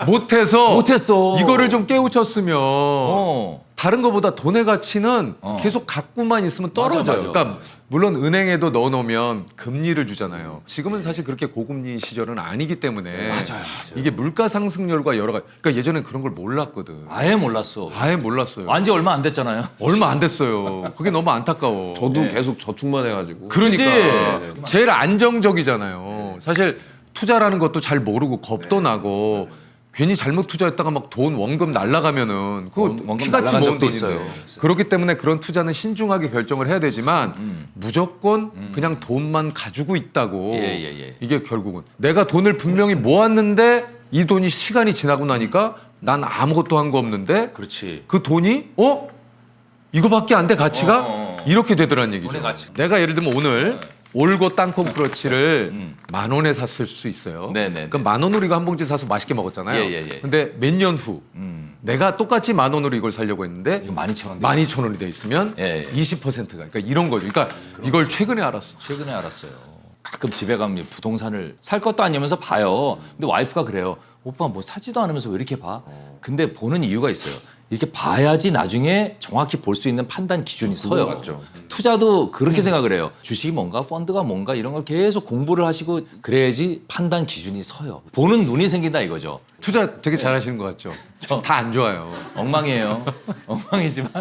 못했어. 이거를 좀 깨우쳤으면 어. 다른 것보다 돈의 가치는 계속 갖고만 있으면 떨어져요. 맞아, 맞아. 그러니까 물론 은행에도 넣어놓으면 금리를 주잖아요. 지금은 사실 그렇게 고금리 시절은 아니기 때문에 맞아요. 이게 물가 상승률과 여러 가지. 그러니까 예전엔 그런 걸 몰랐거든. 아예 몰랐어. 아예 몰랐어요. 완지 얼마 안 됐잖아요. 얼마 안 됐어요. 그게 너무 안타까워. 저도 계속 저축만 해가지고. 그러니까 제일 안정적이잖아요. 사실 투자라는 것도 잘 모르고 겁도 나고 괜히 잘못 투자했다가 막 돈 원금 날라가면은 그거 원금 피같이 날라간 모은 적도 돈인데 있어요. 그렇기 때문에 그런 투자는 신중하게 결정을 해야 되지만 무조건 그냥 돈만 가지고 있다고 예. 이게 결국은 내가 돈을 분명히 모았는데 이 돈이 시간이 지나고 나니까 난 아무것도 한 거 없는데 그렇지. 그 돈이 이거밖에 안 돼 가치가 이렇게 되더란 얘기죠. 돈의 가치. 내가 예를 들면 오늘 올고 땅콩 크러치를 10,000원에 샀을 수 있어요. 네네. 그럼 10,000원으로 이거 한 봉지 사서 맛있게 먹었잖아요. 예. 근데 몇 년 후 내가 똑같이 10,000원으로 이걸 사려고 했는데 이거 12,000원. 12,000원이 돼 있으면 예. 20%가 그러니까 이런 거죠. 그러니까 이걸 최근에 알았어. 최근에 알았어요. 가끔 집에 가면 부동산을 살 것도 아니면서 봐요. 근데 와이프가 그래요. 오빠 뭐 사지도 않으면서 왜 이렇게 봐? 근데 보는 이유가 있어요. 이렇게 봐야지 나중에 정확히 볼 수 있는 판단 기준이 서요. 맞죠. 투자도 그렇게 생각을 해요. 주식이 뭔가 펀드가 뭔가 이런 걸 계속 공부를 하시고 그래야지 판단 기준이 서요. 보는 눈이 생긴다 이거죠. 투자 되게 잘하시는 것 같죠? 다 안 좋아요. 엉망이에요. 엉망이지만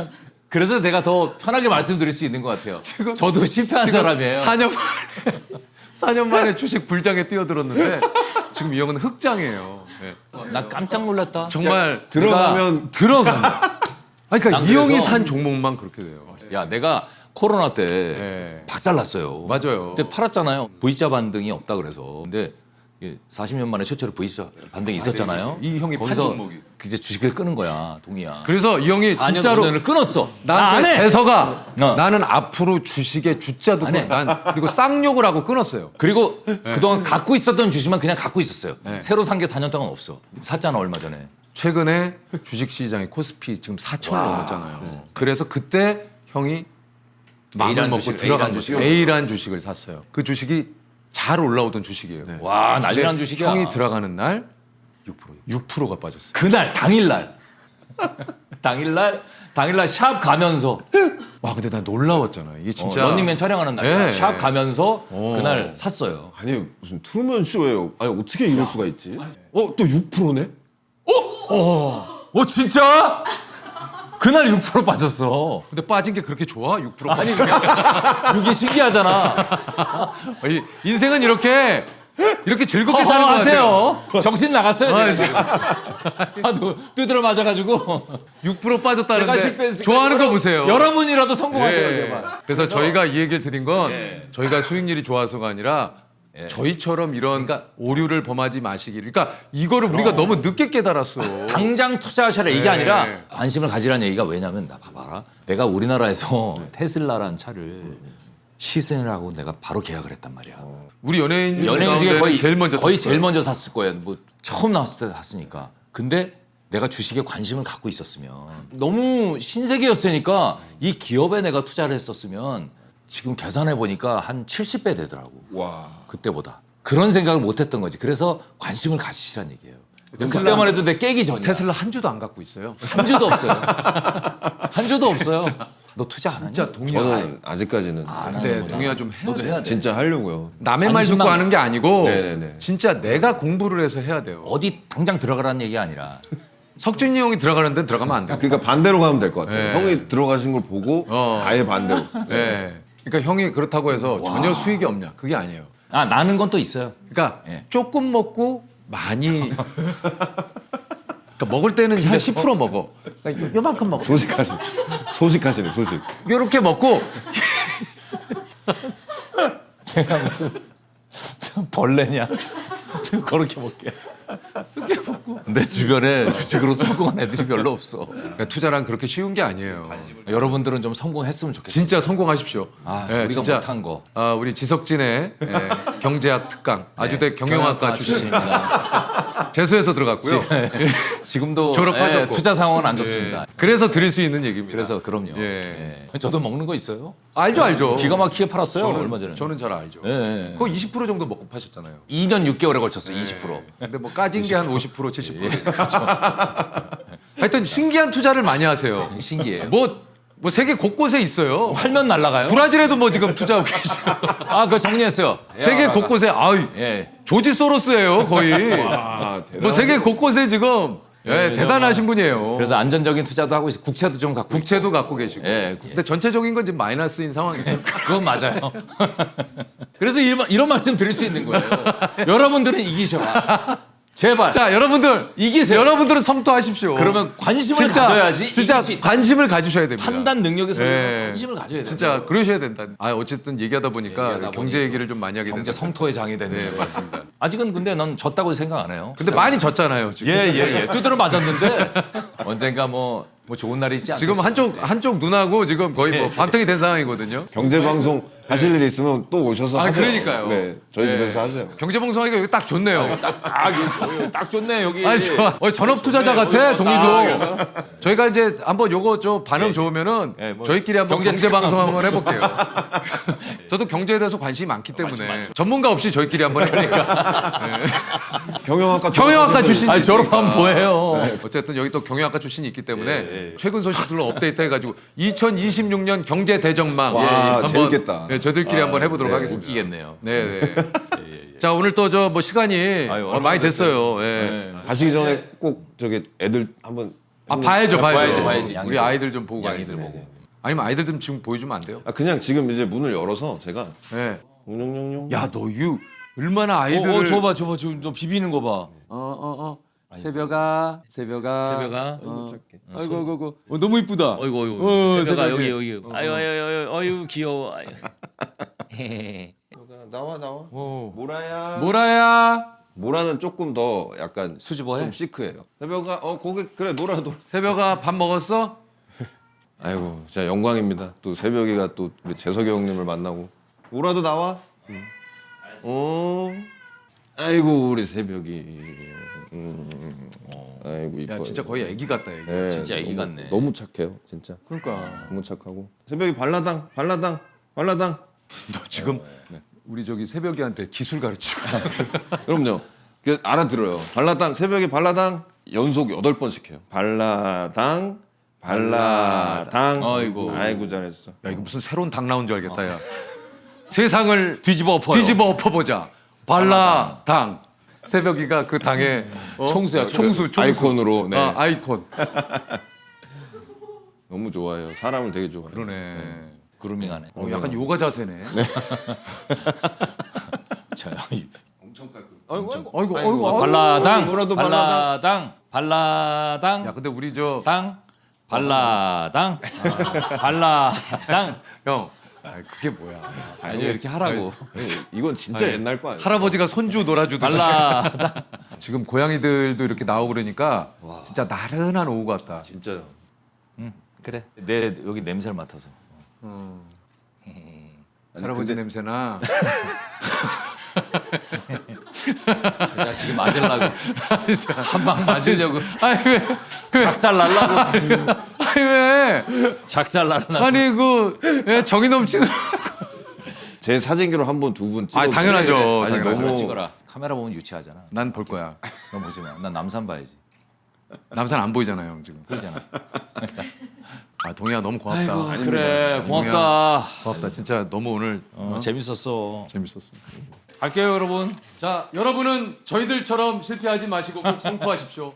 그래서 제가 더 편하게 말씀드릴 수 있는 것 같아요. 저도 실패한 사람이에요. 4년 만에 주식 불장에 뛰어들었는데 지금 이 형은 흑장이에요. 네. 나 깜짝 놀랐다. 정말 들어가면 들어간다. 아니, 그러니까 난 이 형이 그래서- 산 종목만 그렇게 돼요. 야, 내가 코로나 때 네. 박살났어요. 맞아요. 그때 팔았잖아요. V자 반등이 없다 그래서. 근데 40년 만에 최초로 V자 반등이 있었잖아요. 이 형이 거기서 판종목이. 이제 주식을 끄는 거야, 동이야. 그래서 이 형이 4년 진짜로 5년을 끊었어. 나 안 나한테 해. 대서가 어. 나는 앞으로 주식에 주자도 안 해. 난 그리고 쌍욕을 하고 끊었어요. 그리고 그동안 갖고 있었던 주식만 그냥 갖고 있었어요. 네. 새로 산 게 4년 동안 없어. 샀잖아 얼마 전에. 최근에 주식 시장의 코스피 지금 4천이 넘었잖아요. 그래서 그때 형이 마음을 A란 먹고 주식, 들어간 A란 주식, 주식. A란 주식을 샀어요. 그 주식이 잘 올라오던 주식이에요. 와 난리 난 근데 주식이야. 형이 들어가는 날 6%가 빠졌어요. 그날 당일날 당일날 샵 가면서 와 근데 난 놀라웠잖아. 이게 진짜 런닝맨 촬영하는 날 네. 샵 가면서 그날 샀어요. 아니 무슨 트루먼 쇼예요. 아니 어떻게 이럴 수가 있지? 또 6%네? 진짜? 그날 6% 빠졌어. 근데 빠진 게 그렇게 좋아? 6% 아니 빠졌어. 이게 신기하잖아. 아니, 인생은 이렇게 즐겁게 사는 거 같아요. 하세요. 정신 나갔어요 제가. 하도 두드려 맞아가지고 6% 제가 빠졌다는데 실패했으니까 좋아하는 거 보세요. 여러분이라도 성공하세요 예. 제발. 그래서 저희가 이 얘기를 드린 건 예. 저희가 수익률이 좋아서가 아니라 저희처럼 이런 오류를 범하지 마시길. 그러니까 이거를 우리가 너무 늦게 깨달았어. 당장 투자하셔라 이게 네. 아니라 관심을 가지라는 얘기가 왜냐면 나 봐봐라. 내가 우리나라에서 테슬라라는 차를 시승하고 내가 바로 계약을 했단 말이야. 우리 연예인 중에 거의 제일 먼저 제일 먼저 샀을 거예요. 뭐 처음 나왔을 때 샀으니까. 근데 내가 주식에 관심을 갖고 있었으면 너무 신세계였으니까 이 기업에 내가 투자를 했었으면 지금 계산해 보니까 한 70배 되더라고. 와. 그때보다. 그런 생각을 못 했던 거지. 그래서 관심을 가지시란 얘기예요. 그때만 해도 내 깨기 전이야. 테슬라 한 주도 안 갖고 있어요. 한 주도 없어요. 한 주도 없어요. 너 투자 안 하냐? 진짜 동의야. 저는 아직까지는 근데 동의야 좀 해야 너도 돼. 해야 돼. 진짜 하려고요. 남의 말 듣고 관심만- 하는 게 아니고 네네네. 진짜 내가 공부를 해서 해야 돼요. 어디 당장 들어가라는 얘기가 아니라 석준이 형이 들어가는 데는 들어가면 안 돼요. 그러니까 반대로 가면 될 것 같아요. 네. 형이 들어가신 걸 보고 아예 반대로. 네. 그러니까 형이 그렇다고 해서 전혀 수익이 없냐? 그게 아니에요. 나는 건 또 있어요. 그러니까 예. 조금 먹고 많이 그러니까 먹을 때는 한 10% 먹어. 그러니까 요만큼 먹어. 소식하시네, 소식. 이렇게 먹고 내가 무슨 벌레냐? 그렇게 먹게. 내 주변에 주식으로 성공한 애들이 별로 없어. 그러니까 투자란 그렇게 쉬운 게 아니에요. 여러분들은 좀 성공했으면 좋겠어요. 진짜 성공하십시오. 우리가 못한 거. 우리 지석진의 경제학 특강 아주대 경영학과 출신입니다. 재수해서 들어갔고요. 지금도 졸업하셨고. 투자 상황은 안 좋습니다. 그래서 드릴 수 있는 얘기입니다. 그래서 그럼요. 예. 예. 저도 먹는 거 있어요. 알죠. 기가 막히게 팔았어요. 얼마 전에. 저는 잘 알죠. 예. 그거 20% 정도 먹고 파셨잖아요. 2년 6개월에 걸쳤어. 20%. 근데 뭐 까진 게 한 50%, 70%. 그렇죠. 하여튼 신기한 투자를 많이 하세요. 신기해요. 뭐 세계 곳곳에 있어요. 팔면 날라가요? 브라질에도 뭐 지금 투자하고 계시죠. 그거 정리했어요. 세계 곳곳에 예. 조지 소로스예요 거의. 아, 대단. 뭐 세계 곳곳에 지금 대단하신 분이에요. 그래서 안전적인 투자도 하고 있어. 국채도 좀 갖고. 국채도 갖고 계시고. 예. 근데 전체적인 건 지금 마이너스인 상황이에요. 그건 맞아요. 그래서 이런 말씀 드릴 수 있는 거예요. 여러분들은 이기셔라. 제발. 자, 여러분들 이기세요. 여러분들은 섬도하십시오. 그러면 관심을 가져야지. 진짜 이길 수 있다. 관심을 가주셔야 됩니다. 판단 능력에서 예. 관심을 가져야 돼요. 진짜 그러셔야 된다. 어쨌든 얘기하다 보니까 얘기하다 경제 보니 얘기를 좀 많이 하게 경제 된다. 성토의 장이 됐네. 네, 맞습니다. 아직은 근데 난 졌다고 생각 안 해요. 근데 많이 졌잖아요, 지금. 예. 두드려 맞았는데 언젠가 뭐 좋은 날이 있지 않겠어요? 지금 한쪽 눈하고 지금 거의 뭐 밤탱이 된 상황이거든요. 경제 방송 하실 일 있으면 또 오셔서 하세요. 그러니까요. 네, 저희 집에서 하세요. 경제방송하기가 여기 딱 좋네요. 딱 좋네 여기. 아니 좋아. 전업 투자자 같아 동의도. 저희가 이제 한번 요거 저 반응 좋으면은 뭐 저희끼리 한번 경제 경제 방송 한번 해볼게요. 저도 경제에 대해서 관심이 많기 때문에 전문가 없이 저희끼리 한번 해보니까. 경영학과 출신. 아니 졸업하면 뭐해요? 어쨌든 여기 또 경영학과 출신이 있기 때문에 최근 소식들로 업데이트해가지고 2026년 경제 대전망 와, 재밌겠다. 저들끼리 한번 해보도록 하겠습니다. 웃기겠네요. 네. 자 오늘 또 저 뭐 시간이 얼마나 많이 됐어요. 예. 가시기 전에 꼭 저기 애들 한번 봐야죠. 봐야지. 우리 양이들. 아이들 좀 보고 양이들 가야지. 보고. 아니면 아이들 좀 지금 보여주면 안 돼요? 그냥 지금 이제 문을 열어서 제가 네. 웅룡룡룡. 야, 너 얼마나 아이들을 줘봐 지금 너 비비는 거 봐. 새벽아. 아이고. 너무 이쁘다. 어이구 새벽아 새벽에. 여기. 아유 귀여워. 아유. 나와. 모라야. 모라야. 모라는 조금 더 약간 수줍어해? 좀 시크해요. 새벽아 거기 그래 놀아. 새벽아 밥 먹었어? 아이고 진짜 영광입니다. 또 새벽이가 또 우리 재석이 형님을 만나고 모라도 나와. 아이고 우리 새벽이. 아이고 이뻐. 야 진짜 거의 애기 같다 애기. 네, 진짜 애기 너무- 같네. 너무 착해요 진짜. 그러니까 너무 착하고. 새벽이 발라당. 너 지금 우리 저기 새벽이한테 기술 가르치고. 그럼요. 그 알아들어요. 발라당 새벽에 발라당 연속 8번씩 해요. 발라당. 아이고 잘했어. 야 이거 무슨 새로운 당 나온 줄 알겠다 야. 세상을 뒤집어 엎어요. 뒤집어 엎어보자. 발라당. 새벽이가 그 당의 총수야, 총수. 아이콘으로. 네. 아, 아이콘. 너무 좋아해요. 사람을 되게 좋아해요. 그러네. 그루밍하네. 약간 요가 자세네. 자, 아이고. 발라당, 뭐라도 발라당. 발라당, 야 근데 우리 저 땅, 발라당, 발라당. 형. 그게 뭐야? 아주 이렇게 하라고. 이건 진짜 옛날 거 아니에요? 할아버지가 손주 놀아주듯이. 발라당. 지금 고양이들도 이렇게 나오고 그러니까 진짜 나른한 오후 같다. 진짜요. 그래. 내 여기 냄새를 맡아서. 할아버지 냄새나. 저 자식이 맞으려고 한 방 맞으려고 아니 왜? 작살 날라고 아니 왜? 작살 날라고. 아니 그 정이 넘치는. 제 사진기로 한 번 두 분 찍어. 아니, 당연하죠. 아니 당연하죠. 너무 찍어라. 카메라 보면 유치하잖아. 난 볼 거야. 넌 보지 마. 난 남산 봐야지. 남산 안 보이잖아요, 형 지금. 보이잖아. 아 동희야 너무 고맙다. 그래 고맙다. 고맙다. 진짜 너무 오늘 재밌었어. 재밌었습니다. 갈게요 여러분. 자 여러분은 저희들처럼 실패하지 마시고 꼭 성투하십시오.